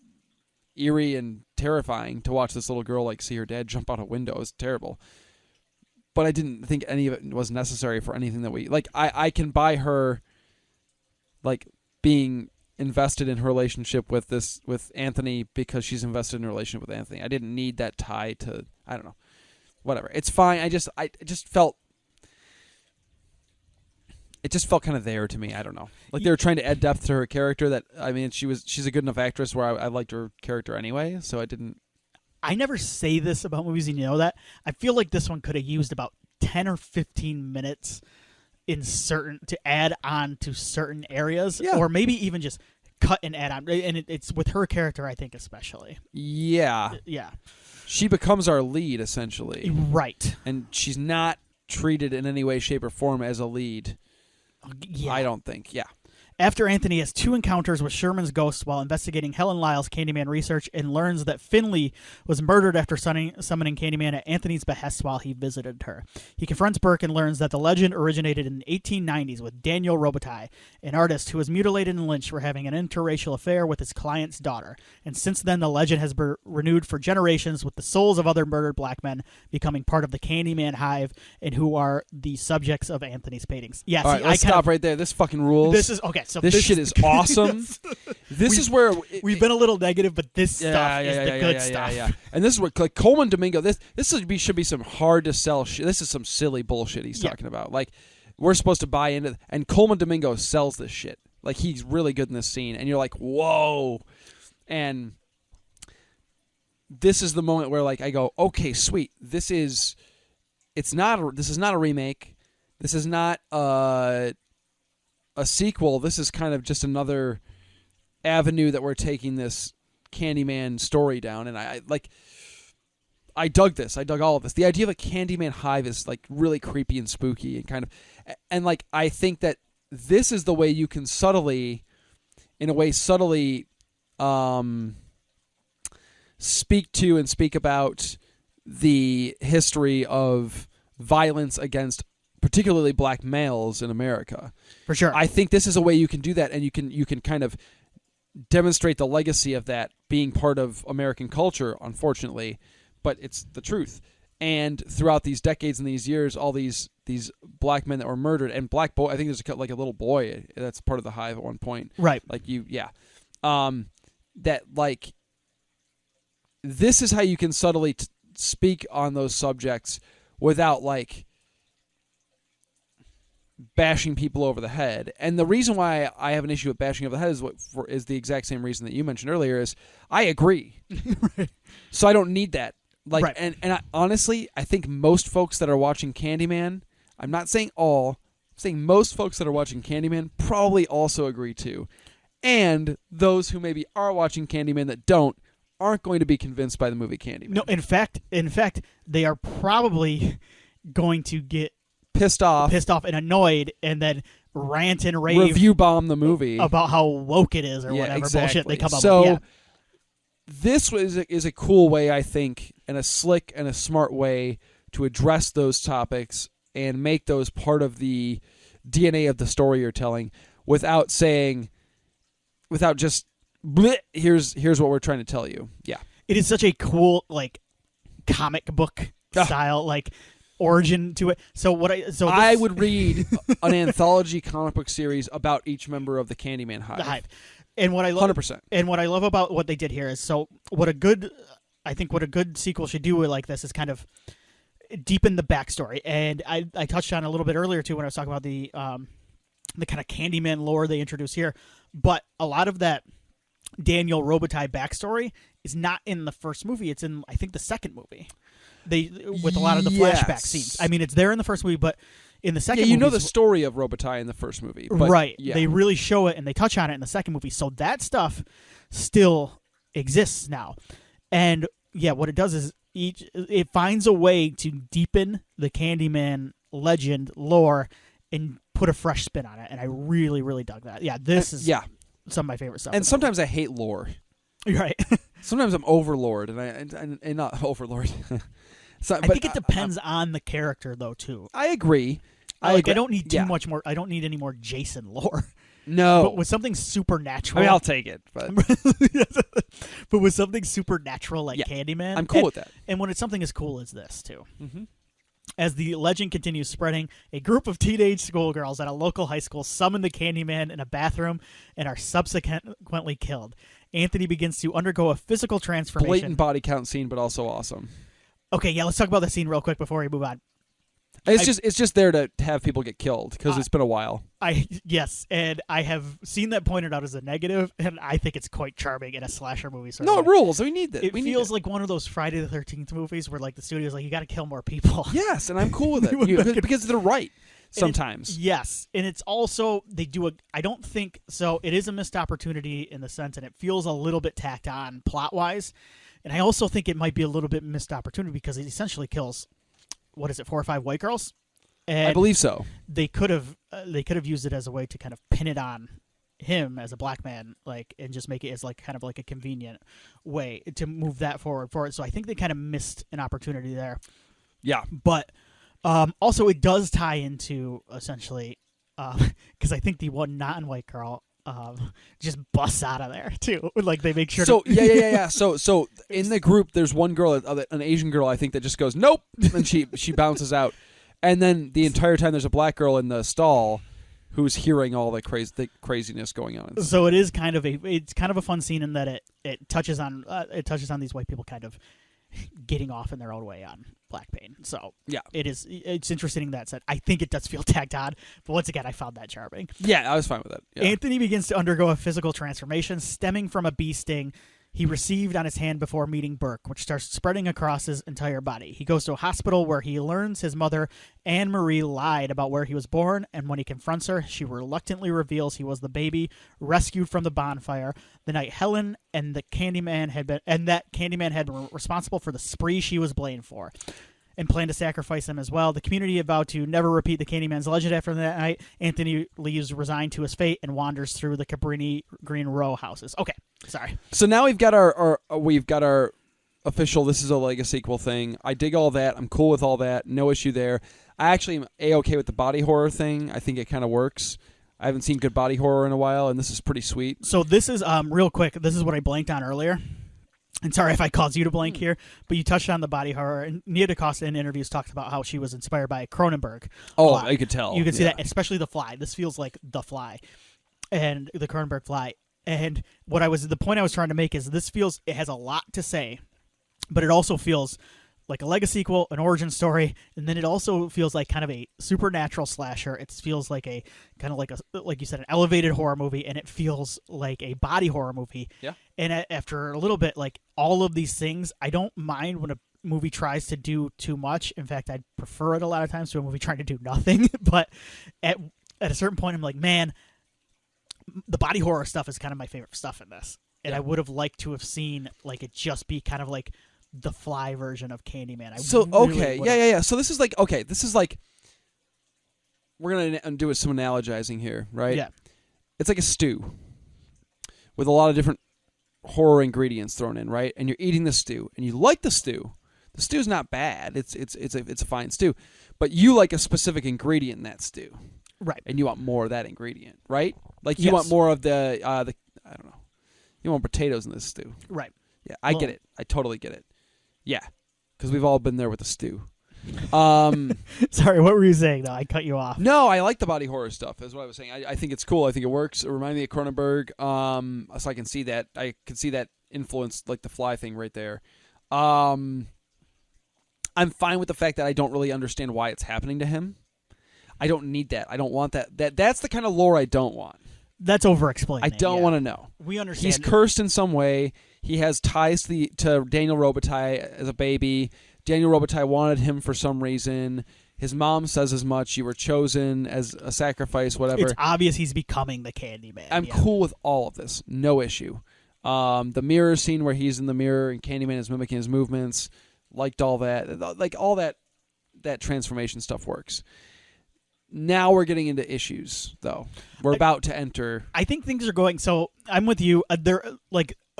[SPEAKER 2] eerie and terrifying to watch this little girl like see her dad jump out a window. It was terrible. But I didn't think any of it was necessary for anything that we like. I can buy her like being invested in her relationship with Anthony because she's invested in a relationship with Anthony. I didn't need that tie to, I don't know, whatever. It's fine. I just felt it just felt kind of there to me. I don't know. Like they were trying to add depth to her character that, I mean, she's a good enough actress where I liked her character anyway, so I didn't.
[SPEAKER 1] I never say this about movies, and you know that. I feel like this one could have used about 10 or 15 minutes to add on to certain areas, or maybe even just cut and add on. And it's with her character, I think, especially.
[SPEAKER 2] Yeah.
[SPEAKER 1] Yeah.
[SPEAKER 2] She becomes our lead, essentially.
[SPEAKER 1] Right.
[SPEAKER 2] And she's not treated in any way, shape, or form as a lead.
[SPEAKER 1] Yeah.
[SPEAKER 2] I don't think. Yeah.
[SPEAKER 1] After Anthony has 2 encounters with Sherman's ghost while investigating Helen Lyle's Candyman research and learns that Finley was murdered after summoning Candyman at Anthony's behest while he visited her. He confronts Burke and learns that the legend originated in the 1890s with Daniel Robitaille, an artist who was mutilated and lynched for having an interracial affair with his client's daughter. And since then, the legend has been renewed for generations with the souls of other murdered black men becoming part of the Candyman hive and who are the subjects of Anthony's paintings. Yeah,
[SPEAKER 2] all right, let's stop right there. This fucking rules.
[SPEAKER 1] This is okay. So
[SPEAKER 2] this shit is awesome. This is where
[SPEAKER 1] we've been a little negative, but this stuff is the good stuff.
[SPEAKER 2] Yeah. And this is what like Coleman Domingo. This should be some hard to sell shit. This is some silly bullshit he's talking about. Like we're supposed to buy into, and Coleman Domingo sells this shit. Like he's really good in this scene, and you're like, whoa. And this is the moment where like I go, okay, sweet. This is not a remake. This is not a sequel. This is kind of just another avenue that we're taking this Candyman story down, and I dug this. I dug all of this. The idea of a Candyman hive is like really creepy and spooky and kind of, and like I think that this is the way you can subtly speak to and speak about the history of violence against particularly black males in America.
[SPEAKER 1] For sure.
[SPEAKER 2] I think this is a way you can do that, and you can kind of demonstrate the legacy of that being part of American culture, unfortunately, but it's the truth. And throughout these decades and these years, all these black men that were murdered, and black boy, I think there's like a little boy that's part of the hive at one point.
[SPEAKER 1] Right.
[SPEAKER 2] Like that like this is how you can subtly speak on those subjects without like bashing people over the head. And the reason why I have an issue with bashing over the head is the exact same reason that you mentioned earlier is I agree.
[SPEAKER 1] Right.
[SPEAKER 2] So I don't need that. Like,
[SPEAKER 1] right.
[SPEAKER 2] And honestly, I think most folks that are watching Candyman, I'm not saying all, I'm saying most folks that are watching Candyman probably also agree too. And those who maybe are watching Candyman that aren't going to be convinced by the movie Candyman.
[SPEAKER 1] No, in fact, they are probably going to get
[SPEAKER 2] pissed off
[SPEAKER 1] and annoyed, and then rant and rave,
[SPEAKER 2] review bomb the movie
[SPEAKER 1] about how woke it is or
[SPEAKER 2] yeah,
[SPEAKER 1] whatever
[SPEAKER 2] exactly.
[SPEAKER 1] bullshit they come up
[SPEAKER 2] so,
[SPEAKER 1] with. Yeah.
[SPEAKER 2] This is a cool way, I think, and a slick and a smart way to address those topics and make those part of the DNA of the story you're telling without just, bleh, here's what we're trying to tell you. Yeah.
[SPEAKER 1] It is such a cool, like, comic book style, like, origin to it. I
[SPEAKER 2] would read an anthology comic book series about each member of the Candyman Hive.
[SPEAKER 1] And what I love,
[SPEAKER 2] 100%.
[SPEAKER 1] And what I love about what they did here is, what a good sequel should do like this is kind of deepen the backstory. And I touched on it a little bit earlier too when I was talking about the kind of Candyman lore they introduced here. But a lot of that Daniel Robitaille backstory is not in the first movie. It's in, I think, the second movie. With a lot of the flashback scenes. I mean, it's there in the first movie, but in the second movie...
[SPEAKER 2] you know the story of Robitaille in the first movie. But,
[SPEAKER 1] right.
[SPEAKER 2] Yeah.
[SPEAKER 1] They really show it, and they touch on it in the second movie. So that stuff still exists now. And, yeah, what it does is it finds a way to deepen the Candyman legend lore and put a fresh spin on it. And I really, really dug that. Yeah, this is some of my favorite stuff.
[SPEAKER 2] And sometimes I hate lore.
[SPEAKER 1] You're right.
[SPEAKER 2] Sometimes I'm overlord, and not overlord.
[SPEAKER 1] I think it depends on the character, though, too.
[SPEAKER 2] I agree.
[SPEAKER 1] I don't need too much more. I don't need any more Jason lore.
[SPEAKER 2] No.
[SPEAKER 1] But with something supernatural.
[SPEAKER 2] I mean, I'll take it. But
[SPEAKER 1] with something supernatural like Candyman.
[SPEAKER 2] I'm cool with that.
[SPEAKER 1] And when it's something as cool as this, too.
[SPEAKER 2] Mm-hmm.
[SPEAKER 1] As the legend continues spreading, a group of teenage schoolgirls at a local high school summon the Candyman in a bathroom and are subsequently killed. Anthony begins to undergo a physical transformation.
[SPEAKER 2] Blatant body count scene, but also awesome.
[SPEAKER 1] Okay, yeah, let's talk about the scene real quick before we move on.
[SPEAKER 2] It's just there to have people get killed because it's been a while.
[SPEAKER 1] Yes, and I have seen that pointed out as a negative, and I think it's quite charming in a slasher movie.
[SPEAKER 2] No, it rules. We need that.
[SPEAKER 1] It feels like one of those Friday the 13th movies where like the studio's like, you got to kill more people.
[SPEAKER 2] Yes, and I'm cool with it because they're right sometimes.
[SPEAKER 1] Yes, and it's also I don't think so. It is a missed opportunity in the sense, and it feels a little bit tacked on plot wise. And I also think it might be a little bit missed opportunity because it essentially kills, 4 or 5 white girls? And
[SPEAKER 2] I believe so.
[SPEAKER 1] They could have used it as a way to kind of pin it on him as a black man, like, and just make it as like kind of like a convenient way to move that forward for it. So I think they kind of missed an opportunity there.
[SPEAKER 2] Yeah,
[SPEAKER 1] but also it does tie into essentially because I think the one non-white girl just busts out of there too. Like they make sure.
[SPEAKER 2] So yeah. So in the group, there's one girl, an Asian girl, I think, that just goes nope, and she bounces out. And then the entire time, there's a black girl in the stall who's hearing all the craziness going on.
[SPEAKER 1] So it is kind of a fun scene in that it touches on these white people kind of getting off in their own way on black pain. So
[SPEAKER 2] yeah,
[SPEAKER 1] it's interesting in that sense. I think it does feel tacked on, but once again, I found that charming.
[SPEAKER 2] Yeah, I was fine with that. Yeah.
[SPEAKER 1] Anthony begins to undergo a physical transformation stemming from a bee sting he received on his hand before meeting Burke, which starts spreading across his entire body. He goes to a hospital where he learns his mother, Anne Marie, lied about where he was born, and when he confronts her, she reluctantly reveals he was the baby rescued from the bonfire the night Helen and that Candyman had been responsible for the spree she was blamed for, and planned to sacrifice him as well. The community had vowed to never repeat the Candyman's legend after that night. Anthony leaves resigned to his fate and wanders through the Cabrini Green row houses. Okay, sorry.
[SPEAKER 2] So now we've got our official, this is a legasequel thing. I dig all that. I'm cool with all that. No issue there. I actually am A-okay with the body horror thing. I think it kind of works. I haven't seen good body horror in a while, and this is pretty sweet.
[SPEAKER 1] So this is, real quick, this is what I blanked on earlier. And sorry if I caused you to blank here, but you touched on the body horror. And Nia Dacosta in interviews talked about how she was inspired by Cronenberg.
[SPEAKER 2] Oh, you could tell.
[SPEAKER 1] You could see that, especially The Fly. This feels like The Fly and the Cronenberg Fly. And the point I was trying to make is it has a lot to say, but it also feels like a legasequel, an origin story, and then it also feels like kind of a supernatural slasher. It feels like a kind of like you said, an elevated horror movie, and it feels like a body horror movie.
[SPEAKER 2] Yeah.
[SPEAKER 1] And after a little bit, like all of these things, I don't mind when a movie tries to do too much. In fact, I'd prefer it a lot of times to a movie trying to do nothing. But at a certain point, I'm like, man, the body horror stuff is kind of my favorite stuff in this. And I would have liked to have seen like it just be kind of like the Fly version of Candyman.
[SPEAKER 2] Yeah. So this is like we're gonna do some analogizing here, right?
[SPEAKER 1] Yeah.
[SPEAKER 2] It's like a stew with a lot of different horror ingredients thrown in, right? And you're eating the stew, and you like the stew. The stew's not bad. It's a fine stew, but you like a specific ingredient in that stew,
[SPEAKER 1] Right.
[SPEAKER 2] and you want more of that ingredient, right? Like you want more of the I don't know. You want potatoes in this stew,
[SPEAKER 1] Right.
[SPEAKER 2] Yeah, I get it. I totally get it. Yeah, because we've all been there with the stew. Sorry,
[SPEAKER 1] what were you saying? Though I cut you off.
[SPEAKER 2] No, I like the body horror stuff. Is what I was saying. I think it's cool. I think it works. It reminded me of Cronenberg. So I can see that. I can see that influence, like the fly thing right there. I'm fine with the fact that I don't really understand why it's happening to him. I don't need that. I don't want that. That's the kind of lore I don't want.
[SPEAKER 1] That's over-explaining.
[SPEAKER 2] I don't want to know.
[SPEAKER 1] We understand.
[SPEAKER 2] He's cursed in some way. He has ties to Daniel Robitaille as a baby. Daniel Robitaille wanted him for some reason. His mom says as much. You were chosen as a sacrifice, whatever.
[SPEAKER 1] It's obvious he's becoming the Candyman.
[SPEAKER 2] I'm cool with all of this. No issue. The mirror scene where he's in the mirror and Candyman is mimicking his movements. Liked all that. Like all that transformation stuff works. Now we're getting into issues, though. We're about to enter.
[SPEAKER 1] I think things are going. So I'm with you.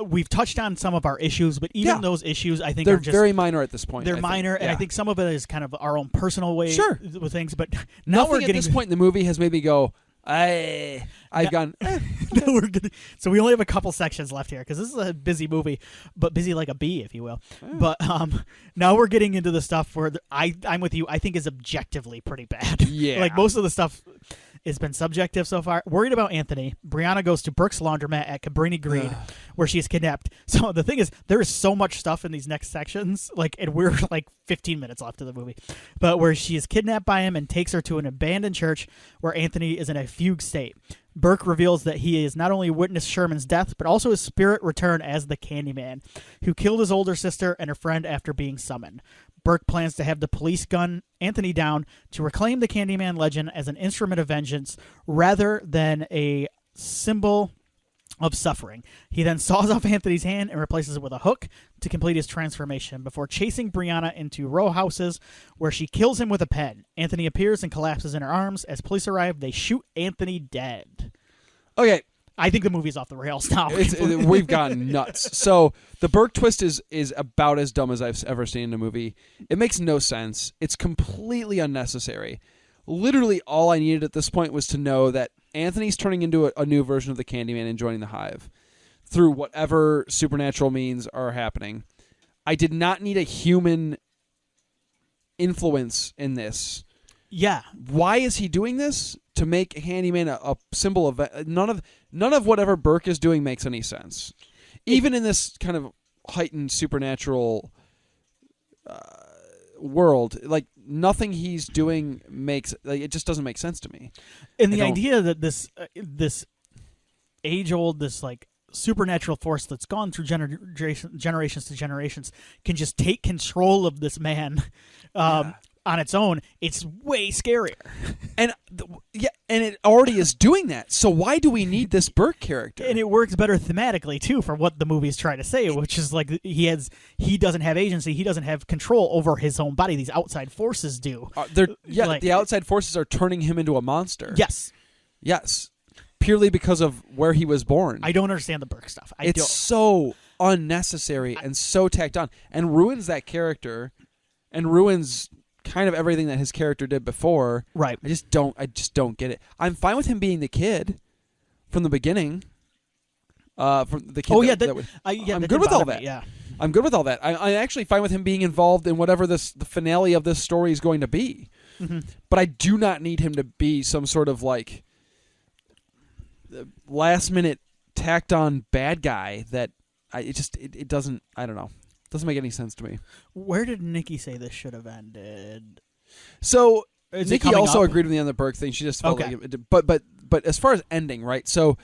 [SPEAKER 1] We've touched on some of our issues, but even those issues, I think
[SPEAKER 2] they're
[SPEAKER 1] are just
[SPEAKER 2] very minor at this point.
[SPEAKER 1] They're minor, and I think some of it is kind of our own personal way with things. But now
[SPEAKER 2] nothing
[SPEAKER 1] we're getting
[SPEAKER 2] at this point in the movie has made me go, I've gone.
[SPEAKER 1] So we only have a couple sections left here because this is a busy movie, but busy like a bee, if you will. But now we're getting into the stuff where I'm with you. I think is objectively pretty bad.
[SPEAKER 2] Yeah,
[SPEAKER 1] like most of the stuff has been subjective so far. Worried about Anthony. Brianna goes to Brooke's laundromat at Cabrini Green, where she's kidnapped. So the thing is, there is so much stuff in these next sections. And we're like 15 minutes left of the movie, but where she is kidnapped by him and takes her to an abandoned church where Anthony is in a fugue state. Burke reveals that he has not only witnessed Sherman's death, but also his spirit return as the Candyman, who killed his older sister and her friend after being summoned. Burke plans to have the police gun Anthony down to reclaim the Candyman legend as an instrument of vengeance rather than a symbol of suffering. He then saws off Anthony's hand and replaces it with a hook to complete his transformation before chasing Brianna into row houses where she kills him with a pen. Anthony appears and collapses in her arms. As police arrive, they shoot Anthony dead.
[SPEAKER 2] Okay.
[SPEAKER 1] I think the movie's off the rails now.
[SPEAKER 2] We've gotten nuts. So the Burke twist is about as dumb as I've ever seen in a movie. It makes no sense. It's completely unnecessary. Literally all I needed at this point was to know that Anthony's turning into a new version of the Candyman and joining the Hive through whatever supernatural means are happening. I did not need a human influence in this.
[SPEAKER 1] Yeah.
[SPEAKER 2] Why is he doing this? To make Candyman a symbol of... None of whatever Burke is doing makes any sense. Even in this kind of heightened supernatural world, like nothing he's doing makes... it just doesn't make sense to me.
[SPEAKER 1] And the idea that this age-old, this like supernatural force that's gone through generations to generations can just take control of this man on its own, it's way scarier.
[SPEAKER 2] And and it already is doing that. So why do we need this Burke character?
[SPEAKER 1] And it works better thematically too for what the movie's trying to say, which is like he doesn't have agency, he doesn't have control over his own body. These outside forces do.
[SPEAKER 2] The outside forces are turning him into a monster. Yes. Purely because of where he was born.
[SPEAKER 1] I don't understand the Burke stuff.
[SPEAKER 2] It's so unnecessary and so tacked on, and ruins that character, and ruins kind of everything that his character did before.
[SPEAKER 1] Right.
[SPEAKER 2] I just don't get it. I'm fine with him being the kid from the beginning. From the kid. I'm good with all that.
[SPEAKER 1] Yeah.
[SPEAKER 2] I'm good with all that. I'm actually fine with him being involved in whatever the finale of this story is going to be. Mm-hmm. But I do not need him to be some sort of like last minute tacked on bad guy that it doesn't, I don't know. Doesn't make any sense to me.
[SPEAKER 1] Where did Nikki say this should have ended?
[SPEAKER 2] So Nikki also agreed with me on the Burke thing. She just felt like it, but as far as ending, right? So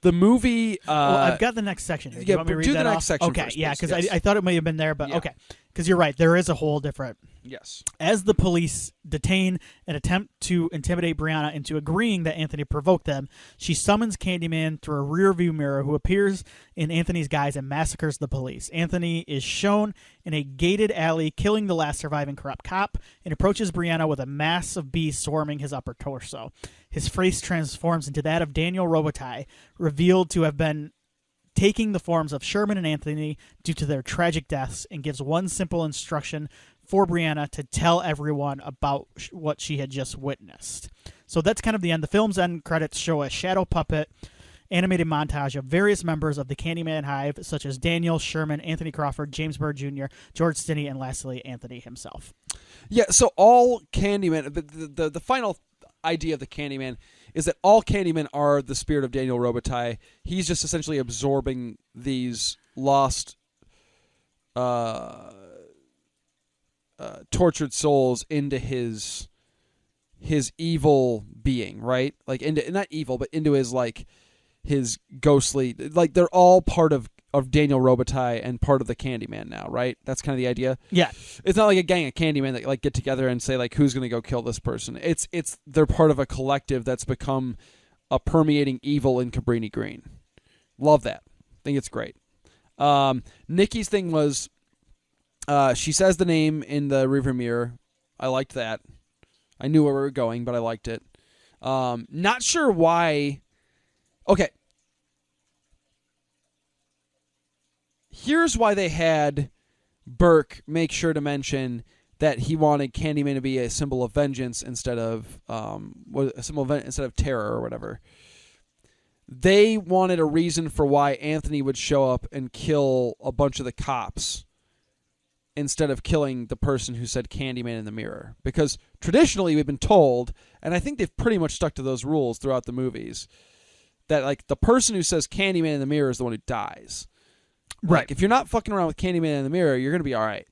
[SPEAKER 2] the movie.
[SPEAKER 1] I've got the next section here. Do you want me to read
[SPEAKER 2] do
[SPEAKER 1] that
[SPEAKER 2] the next section.
[SPEAKER 1] Okay,
[SPEAKER 2] first,
[SPEAKER 1] yeah,
[SPEAKER 2] please.
[SPEAKER 1] because I thought it may have been there, but okay, because you're right. There is a whole different.
[SPEAKER 2] Yes.
[SPEAKER 1] As the police detain and attempt to intimidate Brianna into agreeing that Anthony provoked them, she summons Candyman through a rearview mirror, who appears in Anthony's guise and massacres the police. Anthony is shown in a gated alley killing the last surviving corrupt cop and approaches Brianna with a mass of bees swarming his upper torso. His face transforms into that of Daniel Robitaille, revealed to have been taking the forms of Sherman and Anthony due to their tragic deaths, and gives one simple instruction for Brianna to tell everyone about what she had just witnessed. So that's kind of the end. The film's end credits show a shadow puppet animated montage of various members of the Candyman Hive, such as Daniel, Sherman, Anthony Crawford, James Byrd Jr., George Stinney, and lastly, Anthony himself.
[SPEAKER 2] Yeah, so all Candyman, the final idea of the Candyman is that all Candymen are the spirit of Daniel Robitaille. He's just essentially absorbing these lost, tortured souls into his evil being, right? Like, into, not evil, but into his, like, his ghostly, like, they're all part of Daniel Robitaille and part of the Candyman now, right? That's kind of the idea.
[SPEAKER 1] Yeah.
[SPEAKER 2] It's not like a gang of Candymen that, like, get together and say, like, who's going to go kill this person. It's they're part of a collective that's become a permeating evil in Cabrini Green. Love that. Think it's great. Nikki's thing was, she says the name in the rearview mirror. I liked that. I knew where we were going, but I liked it. Not sure why. Okay. Here's why they had Burke make sure to mention that he wanted Candyman to be a symbol of vengeance instead of instead of terror or whatever. They wanted a reason for why Anthony would show up and kill a bunch of the cops instead of killing the person who said Candyman in the mirror. Because traditionally we've been told, and I think they've pretty much stuck to those rules throughout the movies, that, like, the person who says Candyman in the mirror is the one who dies.
[SPEAKER 1] Right.
[SPEAKER 2] Like, if you're not fucking around with Candyman in the mirror, you're going to be all right.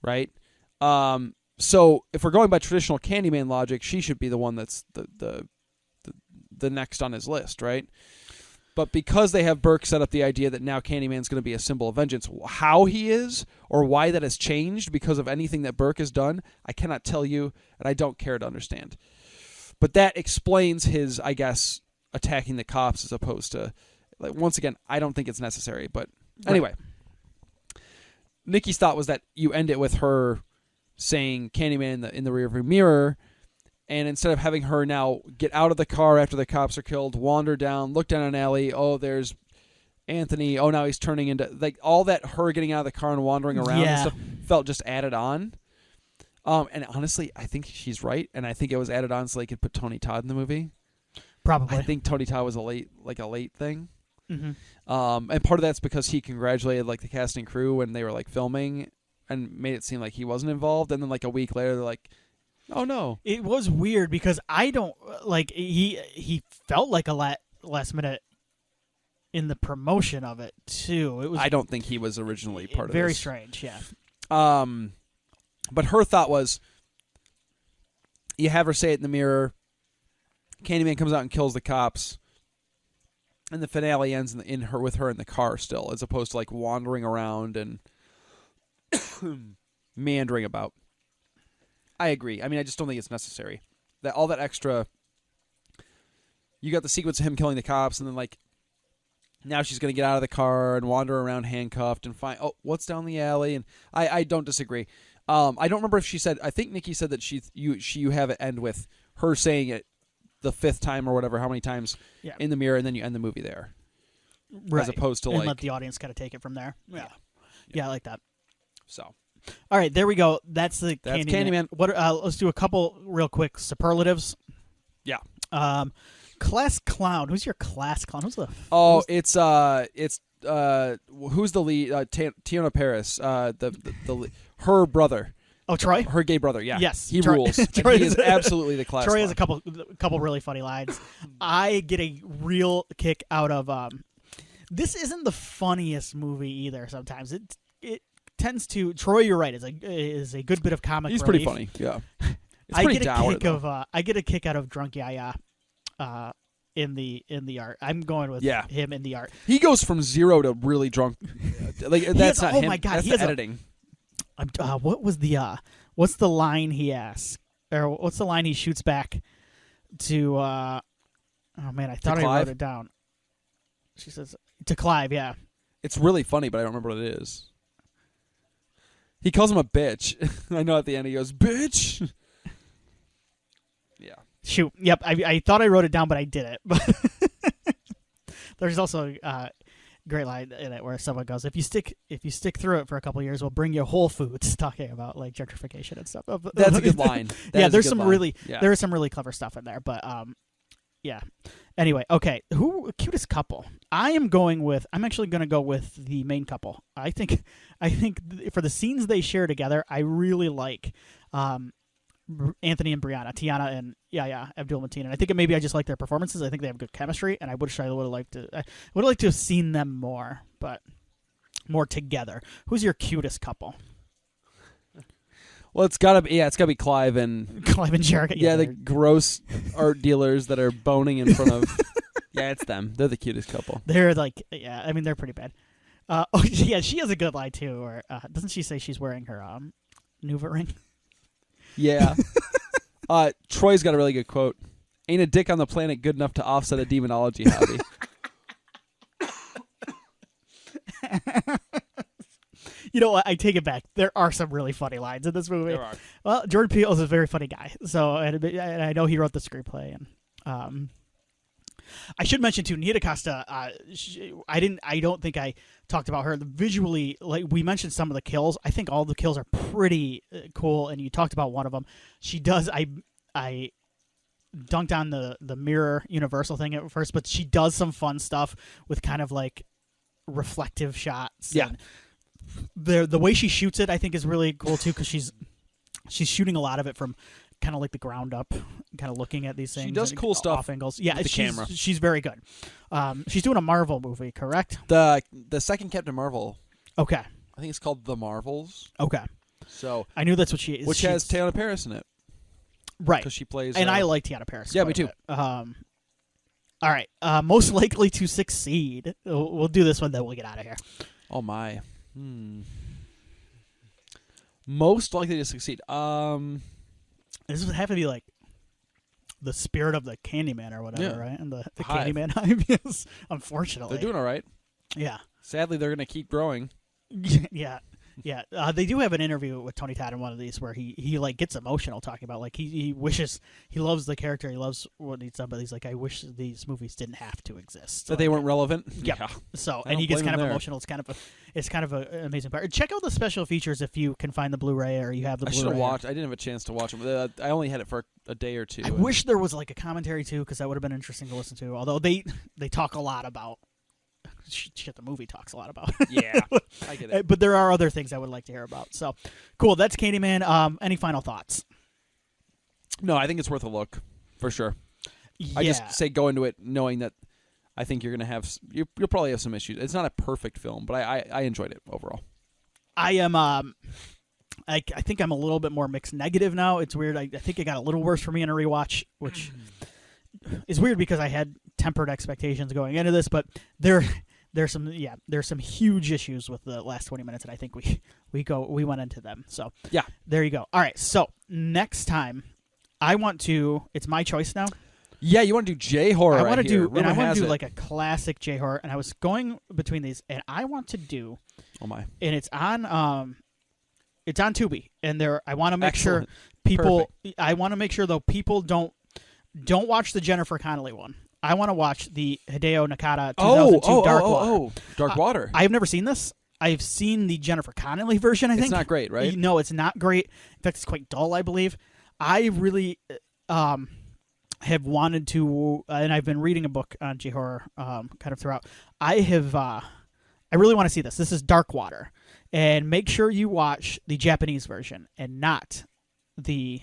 [SPEAKER 2] Right? So if we're going by traditional Candyman logic, she should be the one that's the next on his list, right? But because they have Burke set up the idea that now Candyman's going to be a symbol of vengeance, how he is or why that has changed because of anything that Burke has done, I cannot tell you, and I don't care to understand. But that explains his, I guess, attacking the cops as opposed to, like, once again, I don't think it's necessary. But anyway, Nikki's thought was that you end it with her saying Candyman in the rearview mirror, and instead of having her now get out of the car after the cops are killed, wander down, look down an alley, oh, there's Anthony, oh, now he's turning into, like, all that her getting out of the car and wandering around and stuff felt just added on. And honestly, I think she's right, and I think it was added on so they could put Tony Todd in the movie.
[SPEAKER 1] Probably.
[SPEAKER 2] I think Tony Todd was a late thing.
[SPEAKER 1] Mm-hmm.
[SPEAKER 2] And part of that's because he congratulated, like, the cast and crew when they were, like, filming and made it seem like he wasn't involved. And then, like, a week later, they're like, oh, no.
[SPEAKER 1] It was weird because I don't, like, he felt like a last minute in the promotion of it, too. It was.
[SPEAKER 2] I don't think he was originally part of this.
[SPEAKER 1] Very strange, yeah.
[SPEAKER 2] But her thought was, you have her say it in the mirror, Candyman comes out and kills the cops, and the finale ends with her in the car still, as opposed to, like, wandering around and meandering about. I agree. I mean, I just don't think it's necessary. That all that extra. You got the sequence of him killing the cops, and then, like, now she's going to get out of the car and wander around handcuffed and find, oh, what's down the alley? And I don't disagree. I don't remember if she said. I think Nikki said that you have it end with her saying it the fifth time or whatever, how many times in the mirror, and then you end the movie there,
[SPEAKER 1] right.
[SPEAKER 2] As opposed to
[SPEAKER 1] and
[SPEAKER 2] like
[SPEAKER 1] let the audience kind of take it from there. Yeah, I like that.
[SPEAKER 2] So,
[SPEAKER 1] all right, there we go. That's Candyman. What? Let's do a couple real quick superlatives.
[SPEAKER 2] Yeah.
[SPEAKER 1] Class clown. Who's your class clown? Who's the?
[SPEAKER 2] It's who's the lead? Tiana Paris. Her brother.
[SPEAKER 1] Oh, Troy?
[SPEAKER 2] Her gay brother, yeah.
[SPEAKER 1] Yes.
[SPEAKER 2] He rules. Troy is absolutely the class.
[SPEAKER 1] Troy has a couple really funny lines. I get a real kick out of this isn't the funniest movie either sometimes. It tends to Troy, you're right, is a good bit of comic
[SPEAKER 2] He's
[SPEAKER 1] relief.
[SPEAKER 2] pretty funny, yeah. It's pretty dour,
[SPEAKER 1] I get a kick out of Drunk Yaya in the art. I'm going with him in the art.
[SPEAKER 2] He goes from zero to really drunk. Like that's not him.
[SPEAKER 1] Oh my God,
[SPEAKER 2] that's the editing.
[SPEAKER 1] What was the what's the line he asks, or what's the line he shoots back to? Oh man, I thought I wrote it down. She says to Clive, yeah.
[SPEAKER 2] It's really funny, but I don't remember what it is. He calls him a bitch. I know at the end he goes, "Bitch." Yeah.
[SPEAKER 1] Shoot. Yep. I thought I wrote it down, but I didn't. But there's also a great line in it where someone goes, "If you stick through it for a couple of years, we'll bring you Whole Foods," talking about like gentrification and stuff.
[SPEAKER 2] That's a good line.
[SPEAKER 1] There's some really clever stuff in there. But yeah. Anyway, okay. Who cutest couple? I'm actually going to go with the main couple. I think for the scenes they share together, I really like Anthony and Brianna, Tiana and Abdul Mateen. And I think maybe I just like their performances. I think they have good chemistry, and I would have liked to have seen them more together. Who's your cutest couple?
[SPEAKER 2] Well, it's gotta be Clive and
[SPEAKER 1] Jared.
[SPEAKER 2] Yeah, the gross art dealers that are boning in front of. Yeah, it's them. They're the cutest couple.
[SPEAKER 1] They're like, yeah, I mean, they're pretty bad. Yeah, she has a good line too. Or doesn't she say she's wearing her Nuva ring?
[SPEAKER 2] Yeah. Troy's got a really good quote. "Ain't a dick on the planet good enough to offset a demonology hobby."
[SPEAKER 1] You know what? I take it back. There are some really funny lines in this movie.
[SPEAKER 2] There are.
[SPEAKER 1] Well, Jordan Peele is a very funny guy, so and I know he wrote the screenplay. And I should mention too, Nia Dacosta. I don't think I talked about her visually. Like we mentioned some of the kills. I think all the kills are pretty cool, and you talked about one of them. She does. I dunked on the mirror universal thing at first, but she does some fun stuff with kind of like reflective shots.
[SPEAKER 2] Yeah.
[SPEAKER 1] And the way she shoots it, I think, is really cool too, because she's shooting a lot of it from kind of like the ground up, kind of looking at these things.
[SPEAKER 2] She does cool stuff
[SPEAKER 1] off angles. Yeah,
[SPEAKER 2] with the camera.
[SPEAKER 1] She's very good. She's doing a Marvel movie, correct?
[SPEAKER 2] The second Captain Marvel.
[SPEAKER 1] Okay.
[SPEAKER 2] I think it's called The Marvels.
[SPEAKER 1] Okay.
[SPEAKER 2] So
[SPEAKER 1] I knew that's what she is.
[SPEAKER 2] Which has Tiana Paris in it.
[SPEAKER 1] Right.
[SPEAKER 2] Because she plays.
[SPEAKER 1] And I like Tiana Paris.
[SPEAKER 2] Yeah, me too.
[SPEAKER 1] All right. Most likely to succeed. We'll do this one, then we'll get out of here.
[SPEAKER 2] Oh my. Most likely to succeed.
[SPEAKER 1] This would have to be like the spirit of the Candyman or whatever, right? And the
[SPEAKER 2] Hive.
[SPEAKER 1] Candyman hype is, unfortunately.
[SPEAKER 2] They're doing all right.
[SPEAKER 1] Yeah.
[SPEAKER 2] Sadly, they're going to keep growing.
[SPEAKER 1] Yeah. Yeah. They do have an interview with Tony Todd in one of these where he like gets emotional talking about like he wishes, he loves the character, he loves what he's done, but he's like, I wish these movies didn't have to exist.
[SPEAKER 2] That they weren't relevant?
[SPEAKER 1] Yeah. So, and he gets kind of emotional. It's kind of an amazing part. Check out the special features if you can find the Blu-ray or you have the Blu-ray.
[SPEAKER 2] I should have watched. I didn't have a chance to watch them. I only had it for a day or two.
[SPEAKER 1] I wish there was like a commentary too, because that would have been interesting to listen to. Although they talk a lot about shit, the movie talks a lot about.
[SPEAKER 2] Yeah, I get it.
[SPEAKER 1] But there are other things I would like to hear about. So, cool. That's Candyman. Any final thoughts?
[SPEAKER 2] No, I think it's worth a look for sure.
[SPEAKER 1] Yeah.
[SPEAKER 2] I just say go into it knowing that I think you're gonna have you'll probably have some issues. It's not a perfect film, but I enjoyed it overall.
[SPEAKER 1] I am. I think I'm a little bit more mixed negative now. It's weird. I think it got a little worse for me in a rewatch, which is weird because I had tempered expectations going into this, but there's some huge issues with the last 20 minutes, and I think we went into them. So
[SPEAKER 2] yeah,
[SPEAKER 1] there you go. All right, so next time it's my choice now.
[SPEAKER 2] Yeah, you want to do J-horror.
[SPEAKER 1] I want to do,
[SPEAKER 2] and
[SPEAKER 1] I want to do like a classic J-horror, and I was going between these, and I want to do.
[SPEAKER 2] Oh my!
[SPEAKER 1] And it's on Tubi, and I want to make
[SPEAKER 2] Excellent.
[SPEAKER 1] sure people.
[SPEAKER 2] Perfect.
[SPEAKER 1] I want to make sure though people don't watch the Jennifer Connelly one. I want to watch the Hideo Nakata 2002 Dark Water.
[SPEAKER 2] Dark Water.
[SPEAKER 1] I have never seen this. I've seen the Jennifer Connelly version. I think
[SPEAKER 2] it's not great, right?
[SPEAKER 1] No, it's not great. In fact, it's quite dull, I believe. I really have wanted to, and I've been reading a book on J-horror kind of throughout. I really want to see this. This is Dark Water, and make sure you watch the Japanese version and not the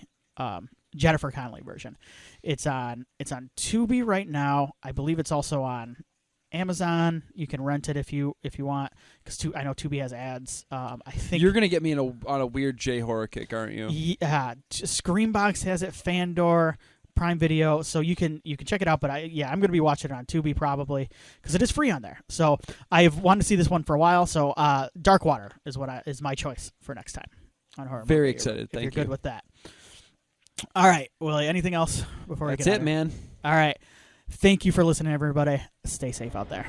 [SPEAKER 1] Jennifer Connelly version. It's on Tubi right now. I believe it's also on Amazon. You can rent it if you want, because I know Tubi has ads. I think
[SPEAKER 2] you're gonna get me on a weird J-horror kick, aren't you?
[SPEAKER 1] Yeah, Screambox has it, Fandor, Prime Video, so you can check it out. But I'm gonna be watching it on Tubi probably because it is free on there. So I've wanted to see this one for a while. So Dark Water is my choice for next time. on horror.
[SPEAKER 2] Very
[SPEAKER 1] movie,
[SPEAKER 2] excited.
[SPEAKER 1] If
[SPEAKER 2] Thank
[SPEAKER 1] you're
[SPEAKER 2] you.
[SPEAKER 1] good with that. All right, Willie. Anything else before we
[SPEAKER 2] That's
[SPEAKER 1] get out
[SPEAKER 2] it,
[SPEAKER 1] of here?
[SPEAKER 2] man.
[SPEAKER 1] All right. Thank you for listening, everybody. Stay safe out there.